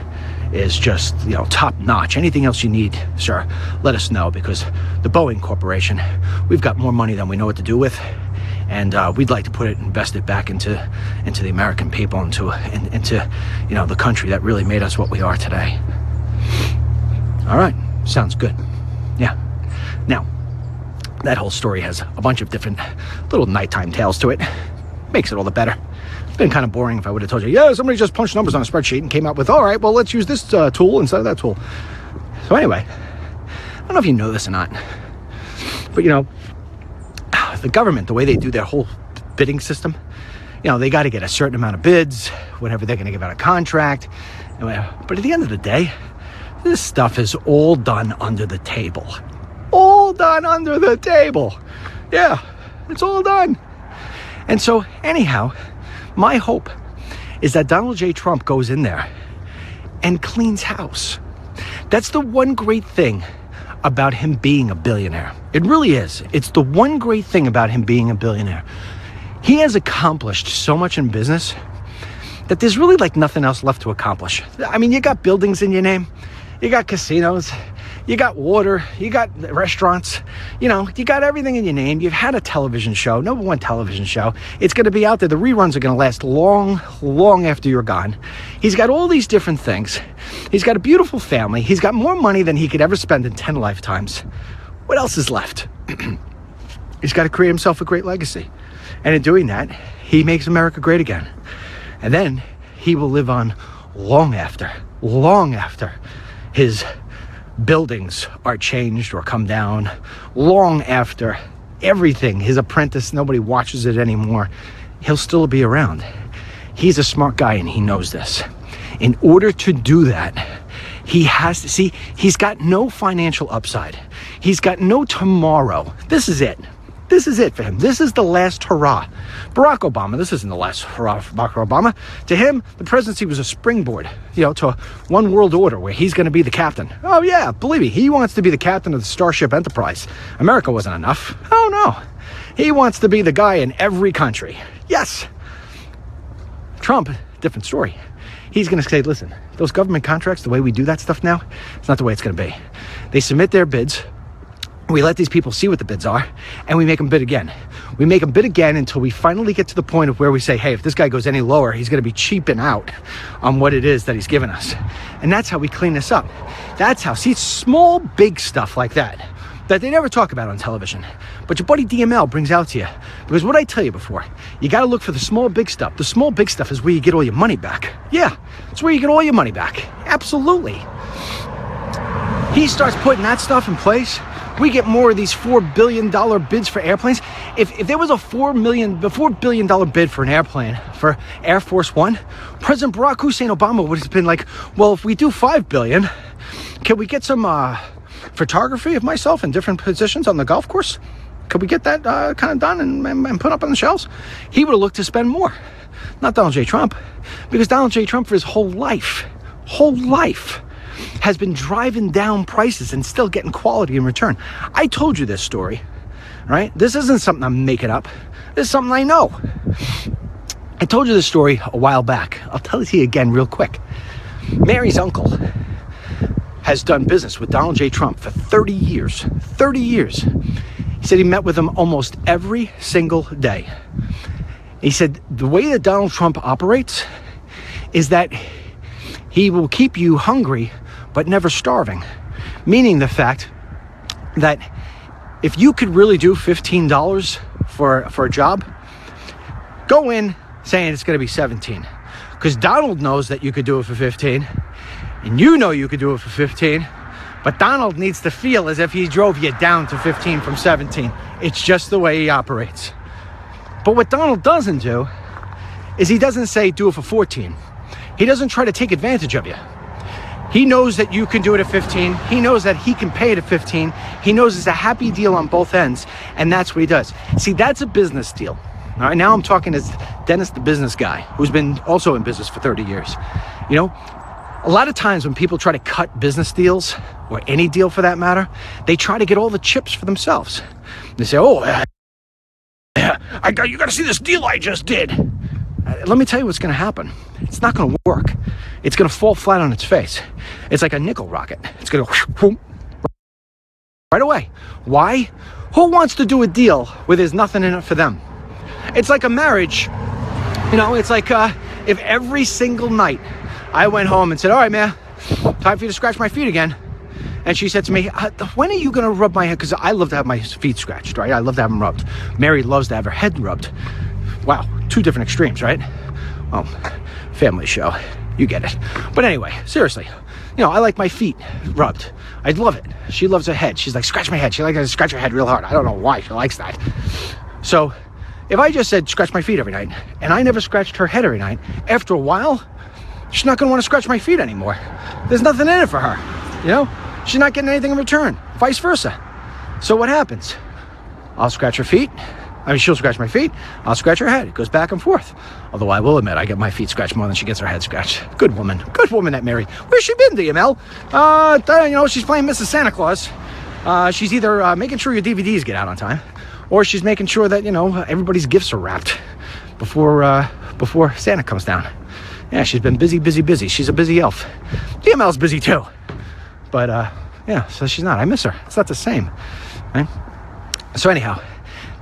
is just, you know, top notch. Anything else you need, sir, let us know, because the Boeing Corporation, we've got more money than we know what to do with. And we'd like to put it, invest it back into the American people, into you know, the country that really made us what we are today. All right, sounds good. Yeah. Now, that whole story has a bunch of different little nighttime tales to it. Makes it all the better. It's been kind of boring if I would have told you, yeah, somebody just punched numbers on a spreadsheet and came out with, all right, well, let's use this tool instead of that tool. So anyway, I don't know if you know this or not, but, you know, the government, the way they do their whole bidding system, you know, they got to get a certain amount of bids whenever they're going to give out a contract. But at the end of the day, this stuff is all done under the table. All done under the table. Yeah, it's all done. And so, anyhow, my hope is that Donald J. Trump goes in there and cleans house. That's the one great thing about him being a billionaire. It really is. It's the one great thing about him being a billionaire. He has accomplished so much in business that there's really like nothing else left to accomplish. I mean, you got buildings in your name. You got casinos. You got water, you got restaurants, you know, you got everything in your name. You've had a television show, #1 television show. It's going to be out there. The reruns are going to last long, long after you're gone. He's got all these different things. He's got a beautiful family. He's got more money than he could ever spend in 10 lifetimes. What else is left? He's got to create himself a great legacy. And in doing that, he makes America great again. And then he will live on long after his buildings are changed or come down, long after everything, his apprentice, nobody watches it anymore. He'll still be around. He's a smart guy and he knows this. In order to do that, he has to see, he's got no financial upside. He's got no tomorrow. This is it. This is it for him. This is the last hurrah. Barack Obama, this isn't the last hurrah for Barack Obama. To him, the presidency was a springboard, you know, to one world order where he's going to be the captain. Oh yeah, believe me, he wants to be the captain of the Starship Enterprise. America wasn't enough. Oh no. He wants to be the guy in every country. Yes. Trump, different story. He's going to say, listen, those government contracts, the way we do that stuff now, it's not the way it's going to be. They submit their bids. We let these people see what the bids are, and we make them bid again. We make them bid again until we finally get to the point of where we say, hey, if this guy goes any lower, he's going to be cheaping out on what it is that he's given us. And that's how we clean this up. That's how, see, small, big stuff like that they never talk about on television, but your buddy DML brings out to you. Because what I tell you before, you got to look for the small, big stuff. The small, big stuff is where you get all your money back. Yeah, it's where you get all your money back. Absolutely. He starts putting that stuff in place. We get more of these $4 billion bids for airplanes. If there was a $4 billion bid for an airplane for Air Force One, President Barack Hussein Obama would have been like, well, if we do $5 billion, can we get some photography of myself in different positions on the golf course? Could we get that kind of done and put up on the shelves? He would have looked to spend more. Not Donald J. Trump, because Donald J. Trump for his whole life, has been driving down prices and still getting quality in return. I told you this story, right? This isn't something I'm making up. This is something I know. I told you this story a while back. I'll tell it to you again real quick. Mary's uncle has done business with Donald J. Trump for 30 years. 30 years. He said he met with him almost every single day. He said the way that Donald Trump operates is that he will keep you hungry but never starving. Meaning the fact that if you could really do $15 for a job, go in saying it's going to be 17. Because Donald knows that you could do it for 15, and you know you could do it for 15, but Donald needs to feel as if he drove you down to 15 from 17. It's just the way he operates. But what Donald doesn't do is he doesn't say do it for 14. He doesn't try to take advantage of you. He knows that you can do it at 15. He knows that he can pay it at 15. He knows it's a happy deal on both ends, and that's what he does. See, that's a business deal. All right, now I'm talking as Dennis, the business guy, who's been also in business for 30 years. You know, a lot of times when people try to cut business deals, or any deal for that matter, they try to get all the chips for themselves. They say, oh, you got to see this deal I just did. Let me tell you what's going to happen. It's not going to work. It's going to fall flat on its face. It's like a nickel rocket. It's going to go right away. Why? Who wants to do a deal where there's nothing in it for them? It's like a marriage. You know, it's like if every single night I went home and said, all right, man, time for you to scratch my feet again. And she said to me, when are you going to rub my head? Because I love to have my feet scratched, right? I love to have them rubbed. Mary loves to have her head rubbed. Wow, two different extremes, right? Well, family show, you get it. But anyway, seriously, you know, I like my feet rubbed. I love it. She loves her head. She's like, scratch my head. She likes to scratch her head real hard. I don't know why she likes that. So if I just said scratch my feet every night, and I never scratched her head every night, after a while, she's not going to want to scratch my feet anymore. There's nothing in it for her, you know? She's not getting anything in return, vice versa. So what happens? I'll scratch her feet. I mean, she'll scratch my feet. I'll scratch her head. It goes back and forth. Although I will admit, I get my feet scratched more than she gets her head scratched. Good woman, that Mary. Where's she been, DML? You know, she's playing Mrs. Santa Claus. She's either making sure your DVDs get out on time, or she's making sure that, you know, everybody's gifts are wrapped before Santa comes down. Yeah, she's been busy. She's a busy elf. DML's busy too. But Yeah, so she's not. I miss her. It's not the same, right? So anyhow,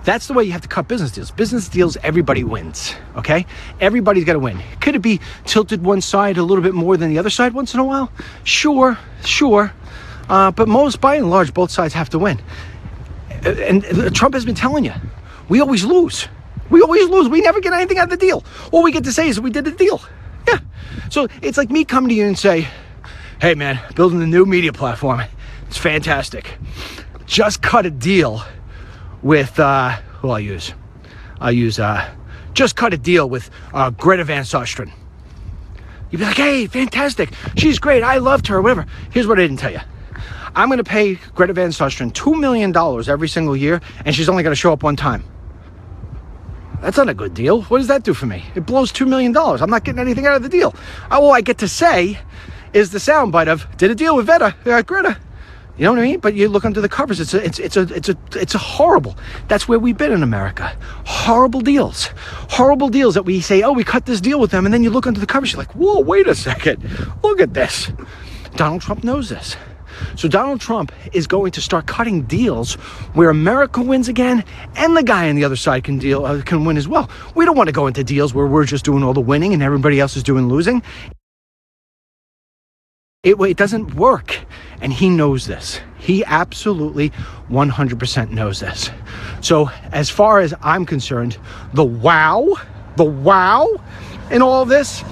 that's the way you have to cut business deals. Business deals, everybody wins, okay? Everybody's got to win. Could it be tilted one side a little bit more than the other side once in a while? Sure. But most, by and large, both sides have to win. And Trump has been telling you, we always lose. We always lose. We never get anything out of the deal. All we get to say is we did the deal. Yeah. So it's like me coming to you and say, hey man, building a new media platform. It's fantastic. Just cut a deal with, who I'll use? Just cut a deal with Greta Van Susteren. You'd be like, hey, fantastic. She's great. I loved her, whatever. Here's what I didn't tell you. I'm going to pay Greta Van Susteren $2 million every single year, and she's only going to show up one time. That's not a good deal. What does that do for me? It blows $2 million. I'm not getting anything out of the deal. All I get to say is the soundbite of, did a deal with Greta. You know what I mean? But you look under the covers, it's a horrible. That's where we've been in America. Horrible deals that we say, oh, we cut this deal with them, and then you look under the covers, you're like, whoa, wait a second, look at this. Donald Trump knows this. So Donald Trump is going to start cutting deals where America wins again, and the guy on the other side can win as well. We don't want to go into deals where we're just doing all the winning and everybody else is doing losing. It doesn't work, and he knows this. He absolutely 100% knows this. So as far as I'm concerned, the wow in all of this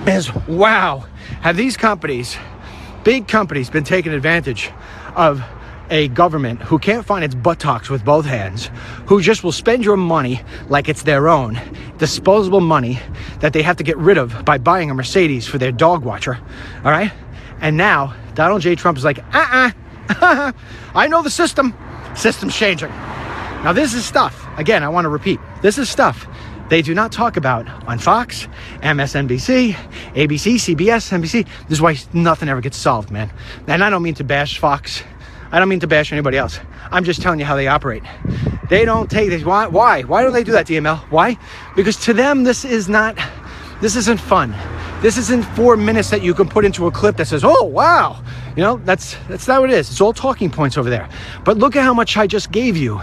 is, wow, have these companies, big companies, been taking advantage of a government who can't find its buttocks with both hands, who just will spend your money like it's their own, disposable money that they have to get rid of by buying a Mercedes for their dog watcher, all right? And now Donald J. Trump is like, I know the system. System's changing. Now this is stuff, again, I want to repeat, this is stuff they do not talk about on Fox, MSNBC, ABC, CBS, NBC. This is why nothing ever gets solved, man. And I don't mean to bash Fox. I don't mean to bash anybody else. I'm just telling you how they operate. They don't take this. Why? Why don't they do that, DML? Why? Because to them, this isn't fun. This isn't 4 minutes that you can put into a clip that says, oh, wow. You know, that's not what it is. It's all talking points over there. But look at how much I just gave you.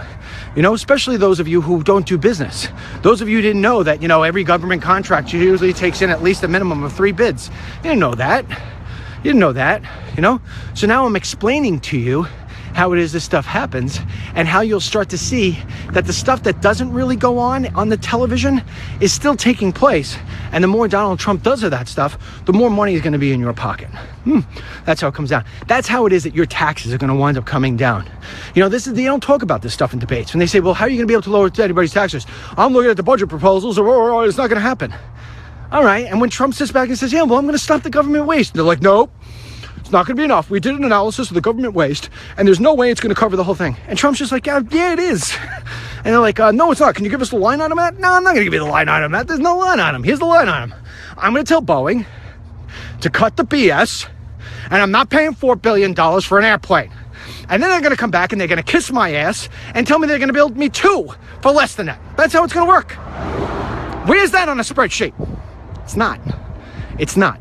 You know, especially those of you who don't do business. Those of you who didn't know that, you know, every government contract usually takes in at least a minimum of 3 bids. You didn't know that. You didn't know that, you know? So now I'm explaining to you how it is this stuff happens, and how you'll start to see that the stuff that doesn't really go on the television is still taking place. And the more Donald Trump does of that stuff, the more money is going to be in your pocket. That's how it comes down. That's how it is that your taxes are going to wind up coming down. You know, they don't talk about this stuff in debates. When they say, well, how are you going to be able to lower anybody's taxes? I'm looking at the budget proposals, or it's not going to happen. All right, and when Trump sits back and says, yeah, well, I'm going to stop the government waste, they're like, nope. It's not going to be enough. We did an analysis of the government waste, and there's no way it's going to cover the whole thing. And Trump's just like, yeah, it is. And they're like, no, it's not. Can you give us the line item at? No, I'm not going to give you the line item at. There's no line item. Here's the line item. I'm going to tell Boeing to cut the BS, and I'm not paying $4 billion for an airplane. And then they're going to come back and they're going to kiss my ass and tell me they're going to build me 2 for less than that. That's how it's going to work. Where's that on a spreadsheet? It's not. It's not.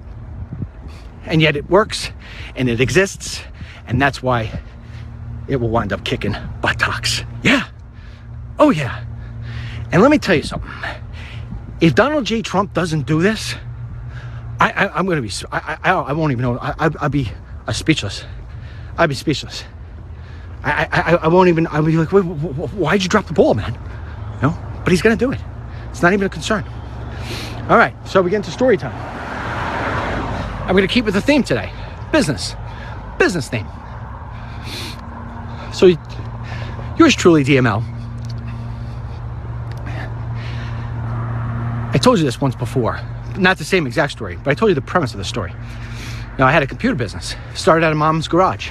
And yet it works, and it exists, and that's why it will wind up kicking buttocks. Yeah. Oh, yeah. And let me tell you something. If Donald J. Trump doesn't do this, I'm going to be, I won't even know. I'll be speechless. I'll be speechless. I won't even, I'll be like, why'd you drop the ball, man? No, but he's going to do it. It's not even a concern. All right, so we get into story time. I'm going to keep with the theme today. Business theme. So yours truly, DML. I told you this once before, not the same exact story, but I told you the premise of the story. Now, I had a computer business. Started out of Mom's garage.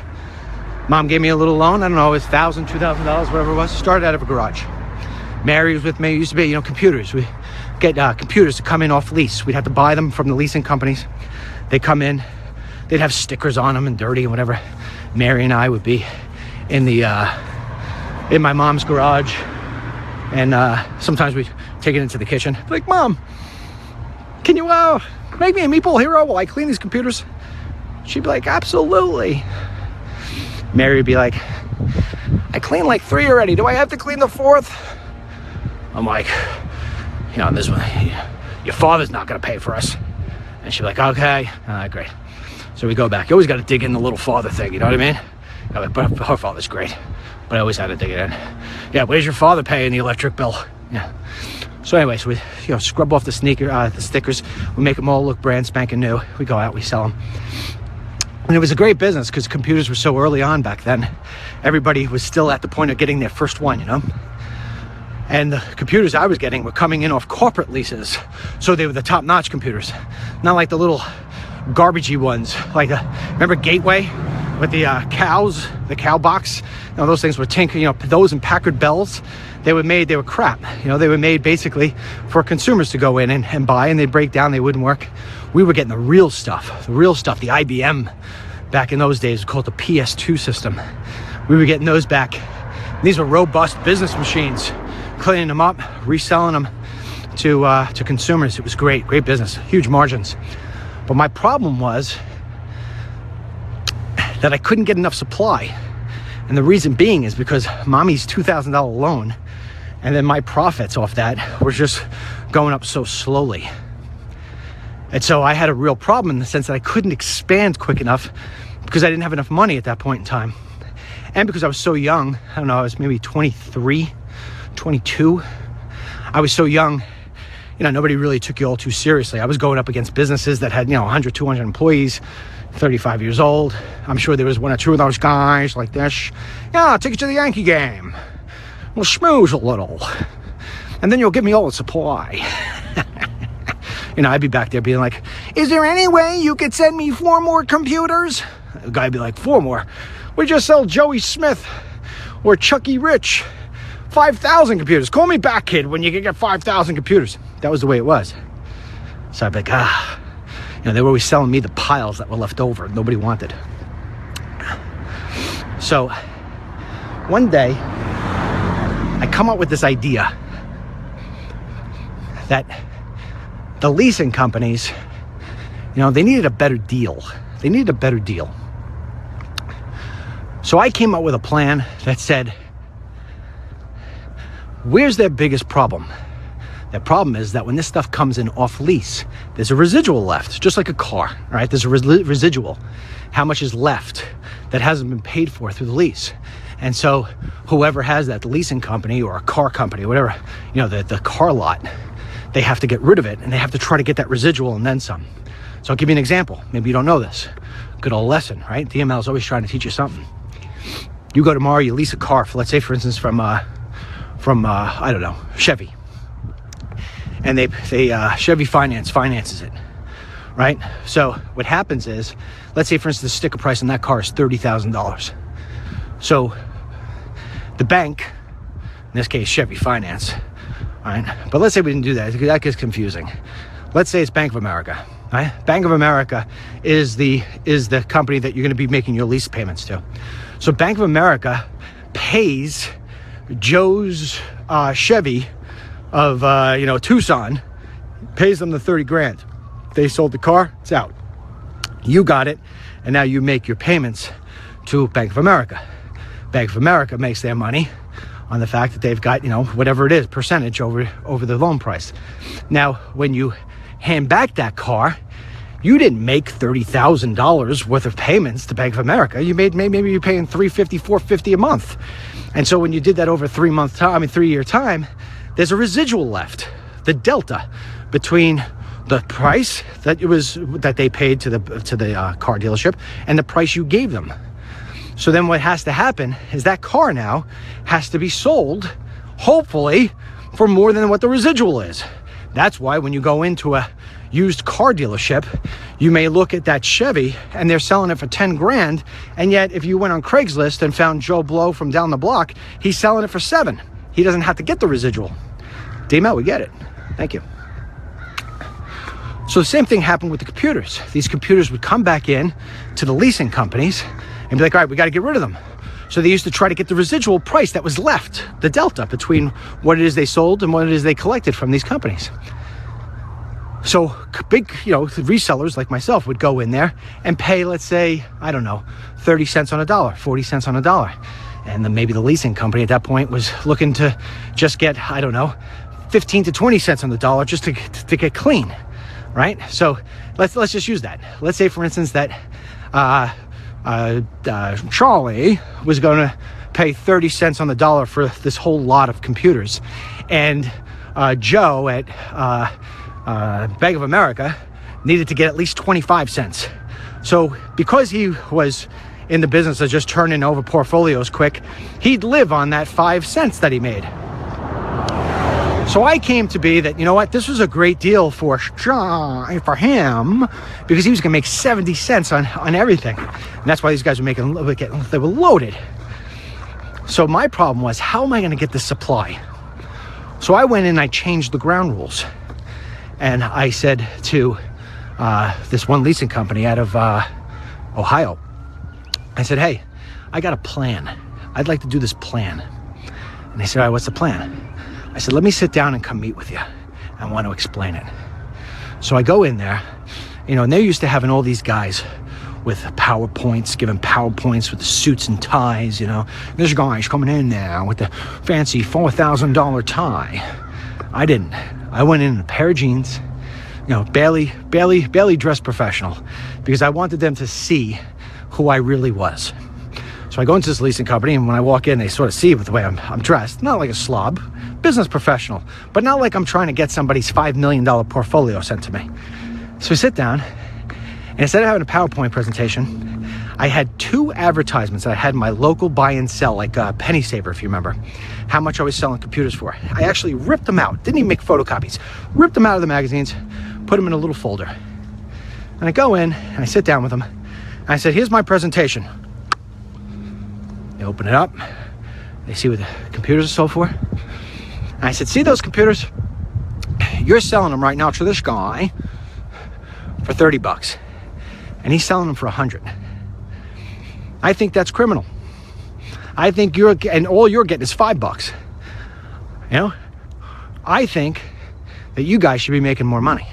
Mom gave me a little loan. I don't know, it was $1,000, $2,000, whatever it was. Started out of a garage. Mary was with me. It used to be, computers. We get computers to come in off lease. We'd have to buy them from the leasing companies. They come in. They'd have stickers on them and dirty and whatever. Mary and I would be in my mom's garage, and sometimes we'd take it into the kitchen. Like, Mom, can you make me a meatball hero while I clean these computers? She'd be like, absolutely. Mary would be like, I cleaned like 3 already. Do I have to clean the 4th? I'm like, you know, this one, your father's not going to pay for us. And she'd be like, okay, great. So we go back. You always got to dig in the little father thing, you know what I mean? But her father's great. But I always had to dig it in. Yeah, where's your father paying the electric bill? Yeah. So anyway, so we scrub off the stickers. We make them all look brand spanking new. We go out, we sell them. And it was a great business because computers were so early on back then. Everybody was still at the point of getting their first one, you know? And the computers I was getting were coming in off corporate leases. So they were the top-notch computers. Not like the little garbagey ones. Like, remember Gateway with the cows, the cow box? You know, those things were those and Packard Bells. They were crap. You know, they were made basically for consumers to go in and buy, and they'd break down, they wouldn't work. We were getting the real stuff, the IBM back in those days, called the PS2 system. We were getting those back. These were robust business machines, cleaning them up, reselling them to consumers. It was great business, huge margins. But my problem was that I couldn't get enough supply. And the reason being is because mommy's $2,000 loan, and then my profits off that were just going up so slowly. And so I had a real problem in the sense that I couldn't expand quick enough because I didn't have enough money at that point in time. And because I was so young, I don't know, I was maybe 23, 22. I was so young, you know, nobody really took you all too seriously. I was going up against businesses that had, 100, 200 employees, 35 years old. I'm sure there was one or two of those guys like this. Yeah, I'll take you to the Yankee game. We'll schmooze a little. And then you'll give me all the supply. I'd be back there being like, is there any way you could send me 4 more computers? The guy'd be like, 4 more? We just sell Joey Smith or Chucky Rich 5,000 computers. Call me back, kid, when you can get 5,000 computers. That was the way it was. So I'd be like, they were always selling me the piles that were left over, nobody wanted. So one day, I come up with this idea that the leasing companies, they needed a better deal. They needed a better deal. So I came up with a plan that said, where's their biggest problem? Their problem is that when this stuff comes in off lease, there's a residual left, just like a car, right? There's a residual. How much is left that hasn't been paid for through the lease? And so whoever has that, the leasing company or a car company, whatever, the car lot, they have to get rid of it, and they have to try to get that residual and then some. So I'll give you an example. Maybe you don't know this. Good old lesson, right? DML is always trying to teach you something. You go tomorrow, you lease a car, let's say, for instance, from I don't know, Chevy. And they Chevy finances it, right? So what happens is, let's say, for instance, the sticker price on that car is $30,000. So the bank, in this case, Chevy Finance, right? But let's say we didn't do that. That gets confusing. Let's say it's Bank of America, right? Bank of America is the company that you're going to be making your lease payments to. So Bank of America pays Joe's Chevy of Tucson, pays them the 30 grand. They sold the car, it's out. You got it, and now you make your payments to Bank of America. Bank of America makes their money on the fact that they've got, whatever it is, percentage over the loan price. Now, when you hand back that car, you didn't make $30,000 worth of payments to Bank of America. You made, maybe you're paying $350, $450 a month. And so when you did that over 3 year time, there's a residual left, the delta between the price that they paid to the car dealership and the price you gave them. So then what has to happen is that car now has to be sold, hopefully, for more than what the residual is. That's why when you go into a used car dealership, you may look at that Chevy and they're selling it for 10 grand. And yet if you went on Craigslist and found Joe Blow from down the block, he's selling it for 7. He doesn't have to get the residual. DML, we get it. Thank you. So the same thing happened with the computers. These computers would come back in to the leasing companies and be like, all right, we got to get rid of them. So they used to try to get the residual price that was left, the delta between what it is they sold and what it is they collected from these companies. So big, resellers like myself would go in there and pay, let's say, I don't know, 30 cents on a dollar, 40 cents on a dollar. And then maybe the leasing company at that point was looking to just get, I don't know, 15 to 20 cents on the dollar just to get clean, right? So let's just use that. Let's say, for instance, that Charlie was going to pay 30 cents on the dollar for this whole lot of computers. And Joe at Bank of America needed to get at least 25 cents. So because he was in the business of just turning over portfolios quick, he'd live on that 5 cents that he made. So I came to be that, this was a great deal for him, because he was going to make 70 cents on everything. And that's why these guys were they were loaded. So my problem was, how am I going to get the supply? So I went in and I changed the ground rules. And I said to this one leasing company out of Ohio, I said, hey, I got a plan. I'd like to do this plan. And they said, all right, what's the plan? I said, let me sit down and come meet with you. I want to explain it. So I go in there, and they're used to having all these guys with PowerPoints, giving PowerPoints with the suits and ties, This guy's coming in now with the fancy $4,000 tie. I didn't. I went in a pair of jeans, barely dressed professional, because I wanted them to see who I really was. So I go into this leasing company, and when I walk in, they sort of see with the way I'm dressed. Not like a slob, business professional, but not like I'm trying to get somebody's $5 million portfolio sent to me. So we sit down, and instead of having a PowerPoint presentation, I had 2 advertisements that I had in my local buy and sell, like Penny Saver, if you remember, how much I was selling computers for. I actually ripped them out, didn't even make photocopies, ripped them out of the magazines, put them in a little folder. And I go in, and I sit down with them, and I said, here's my presentation. They open it up, they see what the computers are sold for. And I said, see those computers? You're selling them right now to this guy for 30 bucks. And he's selling them for 100. I think that's criminal. I think all you're getting is 5 bucks. I think that you guys should be making more money.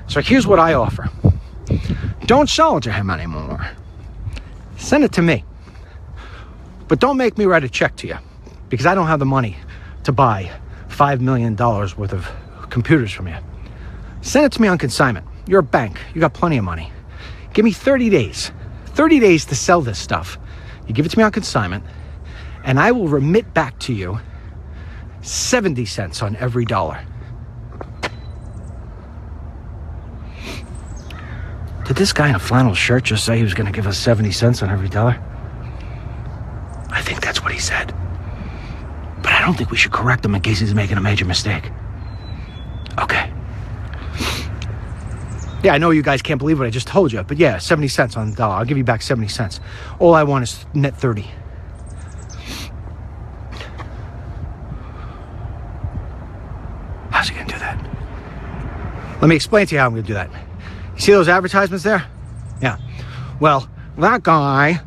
So here's what I offer. Don't sell it to him anymore. Send it to me. But don't make me write a check to you, because I don't have the money to buy $5 million worth of computers from you. Send it to me on consignment. You're a bank. You got plenty of money. Give me 30 days. 30 days to sell this stuff. You give it to me on consignment, and I will remit back to you 70 cents on every dollar. Did this guy in a flannel shirt just say he was going to give us 70 cents on every dollar? I think that's what he said. But I don't think we should correct him in case he's making a major mistake. Okay. Yeah, I know you guys can't believe what I just told you, but yeah, 70 cents on the dollar. I'll give you back 70 cents. All I want is net 30. How's he gonna do that? Let me explain to you how I'm gonna do that. You see those advertisements there? Yeah. Well, that guy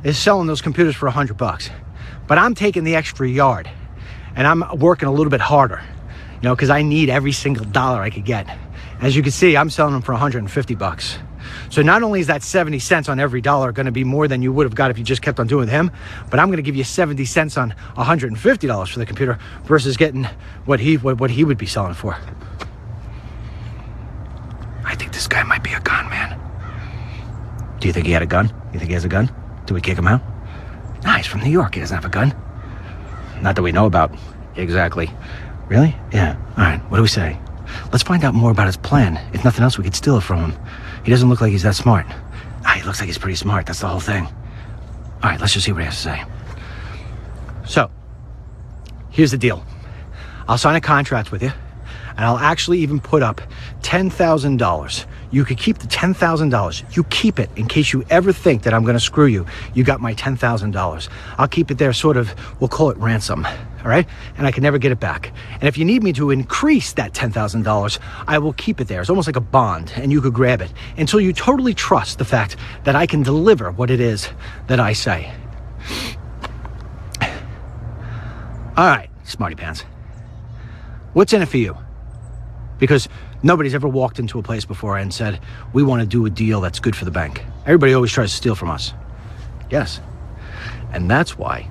is selling those computers for 100 bucks, but I'm taking the extra yard, and I'm working a little bit harder, because I need every single dollar I could get. As you can see, I'm selling them for 150 bucks. So not only is that 70 cents on every dollar going to be more than you would have got if you just kept on doing with him, but I'm going to give you 70 cents on $150 for the computer versus getting what he would be selling for. I think this guy might be a con man. Do you think he had a gun? You think he has a gun? Did we kick him out? Nah, he's from New York. He doesn't have a gun. Not that we know about. Exactly. Really? Yeah. All right. What do we say? Let's find out more about his plan. If nothing else, we could steal it from him. He doesn't look like he's that smart. He looks like he's pretty smart. That's the whole thing. All right, let's just see what he has to say. So, here's the deal. I'll sign a contract with you, and I'll actually even put up $10,000. You could keep the $10,000. You keep it in case you ever think that I'm going to screw you. You got my $10,000. I'll keep it there, sort of, we'll call it ransom, all right? And I can never get it back. And if you need me to increase that $10,000, I will keep it there. It's almost like a bond, and you could grab it until you totally trust the fact that I can deliver what it is that I say. All right, smarty pants. What's in it for you? Because Nobody's ever walked into a place before and said, we want to do a deal that's good for the bank. Everybody always tries to steal from us. Yes. And that's why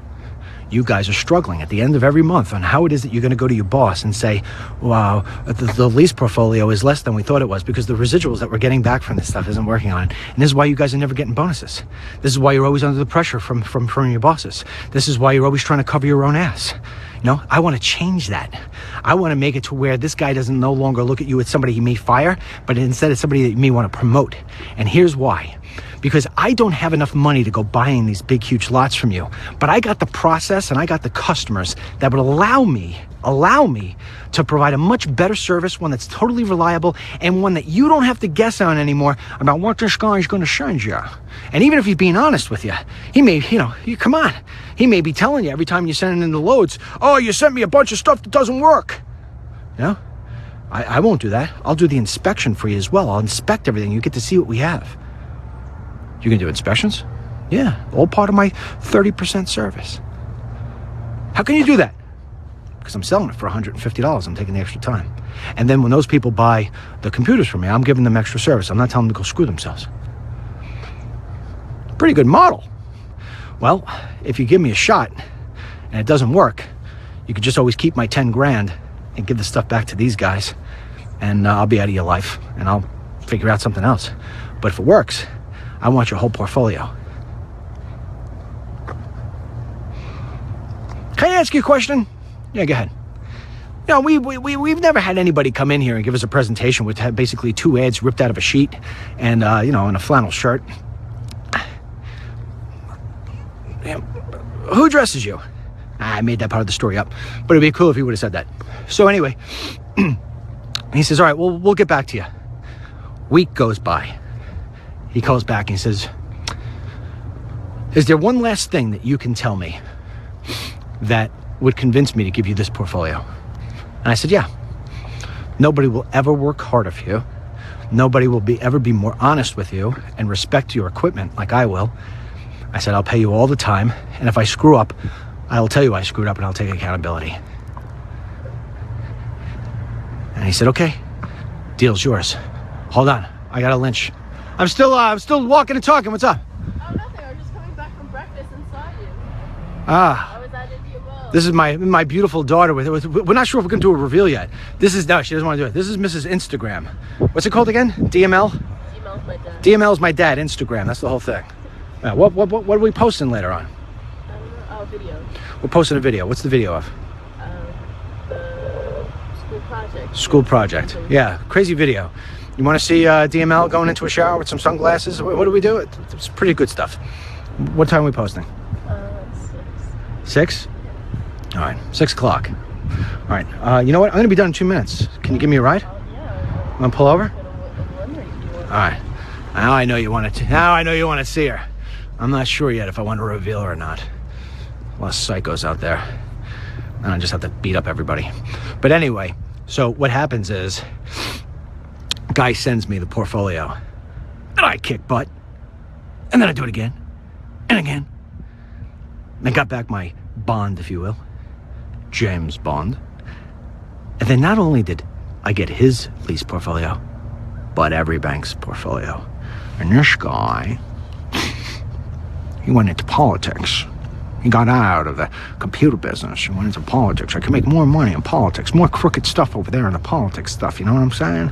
you guys are struggling at the end of every month on how it is that you're going to go to your boss and say, wow, the lease portfolio is less than we thought it was because the residuals that we're getting back from this stuff isn't working on it. And this is why you guys are never getting bonuses. This is why you're always under the pressure from your bosses. This is why you're always trying to cover your own ass. You know, I want to change that. I want to make it to where this guy doesn't no longer look at you as somebody he may fire, but instead it's somebody that you may want to promote. And here's why. Because I don't have enough money to go buying these big, huge lots from you. But I got the process and I got the customers that would allow me to provide a much better service, one that's totally reliable, and one that you don't have to guess on anymore about what this guy is going to send you. And even if he's being honest with you, he may, come on. He may be telling you every time you're sending in the loads, oh, you sent me a bunch of stuff that doesn't work. You know, I won't do that. I'll do the inspection for you as well. I'll inspect everything. You get to see what we have. You can do inspections? Yeah, all part of my 30% service. How can you do that? Because I'm selling it for $150. I'm taking the extra time. And then when those people buy the computers from me, I'm giving them extra service. I'm not telling them to go screw themselves. Pretty good model. Well, if you give me a shot and it doesn't work, you could just always keep my 10 grand and give the stuff back to these guys, and I'll be out of your life and I'll figure out something else. But if it works, I want your whole portfolio. Can I ask you a question? Yeah, go ahead. You know, we've never had anybody come in here and give us a presentation with basically 2 ads ripped out of a sheet and, in a flannel shirt. Who dresses you? I made that part of the story up, but it'd be cool if he would have said that. So anyway, he says, all right, well, we'll get back to you. Week goes by. He calls back and he says, is there one last thing that you can tell me that would convince me to give you this portfolio? And I said, yeah. Nobody will ever work harder for you. Nobody will ever be more honest with you and respect your equipment like I will. I said, I'll pay you all the time. And if I screw up, I'll tell you I screwed up and I'll take accountability. And he said, okay, deal's yours. Hold on, I got a Lynch. I'm still walking and talking. What's up? Oh, nothing. I was just coming back from breakfast and saw you. Ah. I was at Lynch Dml. This is my beautiful daughter. We're not sure if we're going to do a reveal yet. No, she doesn't want to do it. This is Mrs. Instagram. What's it called again? DML? DML's my dad. DML's my dad. Instagram. That's the whole thing. What are we posting later on? Oh, video. We're posting a video. What's the video of? The school project. School project. Yeah, crazy video. You want to see DML going into a shower with some sunglasses? What do we do? It's pretty good stuff. What time are we posting? 6. 6? All right, 6 o'clock. All right, you know what? I'm going to be done in 2 minutes. Can you give me a ride? Yeah. Want to pull over? All All right. Now I know you want to see her. I'm not sure yet if I want to reveal her or not. A lot of psychos out there. And I just have to beat up everybody. But anyway, so what happens is, guy sends me the portfolio, and I kick butt, and then I do it again, and again. And I got back my bond, if you will, James Bond. And then not only did I get his lease portfolio, but every bank's portfolio. And this guy, he went into politics. He got out of the computer business and went into politics. I could make more money in politics, more crooked stuff over there in the politics stuff, you know what I'm saying?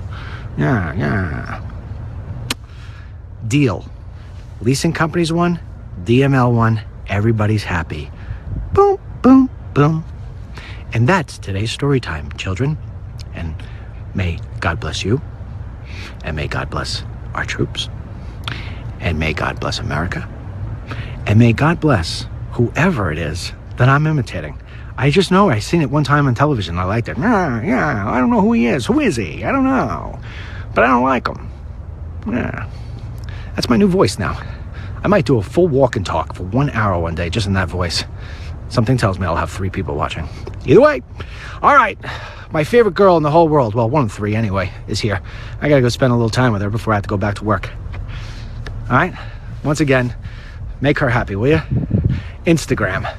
Yeah. Deal. Leasing companies won, DML won, everybody's happy. Boom, boom, boom. And that's today's story time, children. And may God bless you. And may God bless our troops. And may God bless America. And may God bless whoever it is that I'm imitating. I just know I seen it one time on television. I liked it. Yeah, I don't know who he is. Who is he? I don't know. But I don't like him. Yeah. That's my new voice now. I might do a full walk and talk for 1 hour one day just in that voice. Something tells me I'll have 3 people watching. Either way. All right. My favorite girl in the whole world, well, 1 of 3 anyway, is here. I gotta go spend a little time with her before I have to go back to work. All right? Once again, make her happy, will you? Instagram.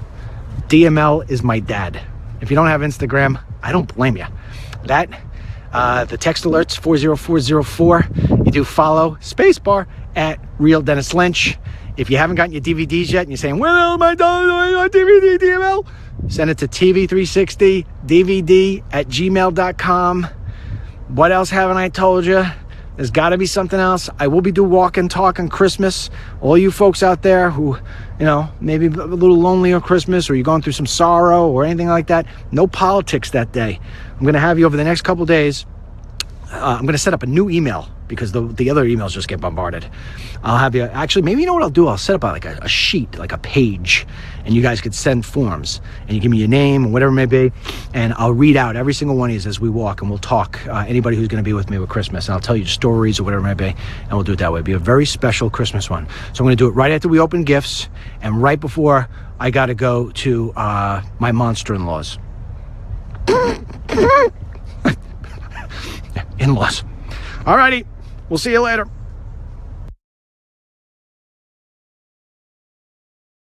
DML is my dad. If you don't have Instagram, I don't blame you. That, The text alerts 40404. You do follow spacebar at Real Dennis Lynch. If you haven't gotten your DVDs yet and you're saying, where are my DVD DML? Send it to TV360DVD@gmail.com. What else haven't I told you? There's got to be something else. I will be doing walk and talk on Christmas. All you folks out there who, you know, maybe a little lonely on Christmas, or you're going through some sorrow or anything like that, no politics that day. I'm going to have you over the next couple days. I'm going to set up a new email because the other emails just get bombarded. I'll have you, actually, maybe you know what I'll do? I'll set up like a sheet, like a page, and you guys could send forms, and you give me your name and whatever it may be, and I'll read out every single one of these as we walk, and we'll talk, anybody who's going to be with me with Christmas, and I'll tell you stories or whatever it may be, and we'll do it that way. It'll be a very special Christmas one. So I'm going to do it right after we open gifts, and right before I got to go to my monster-in-laws. In-laws. Alrighty, we'll see you later.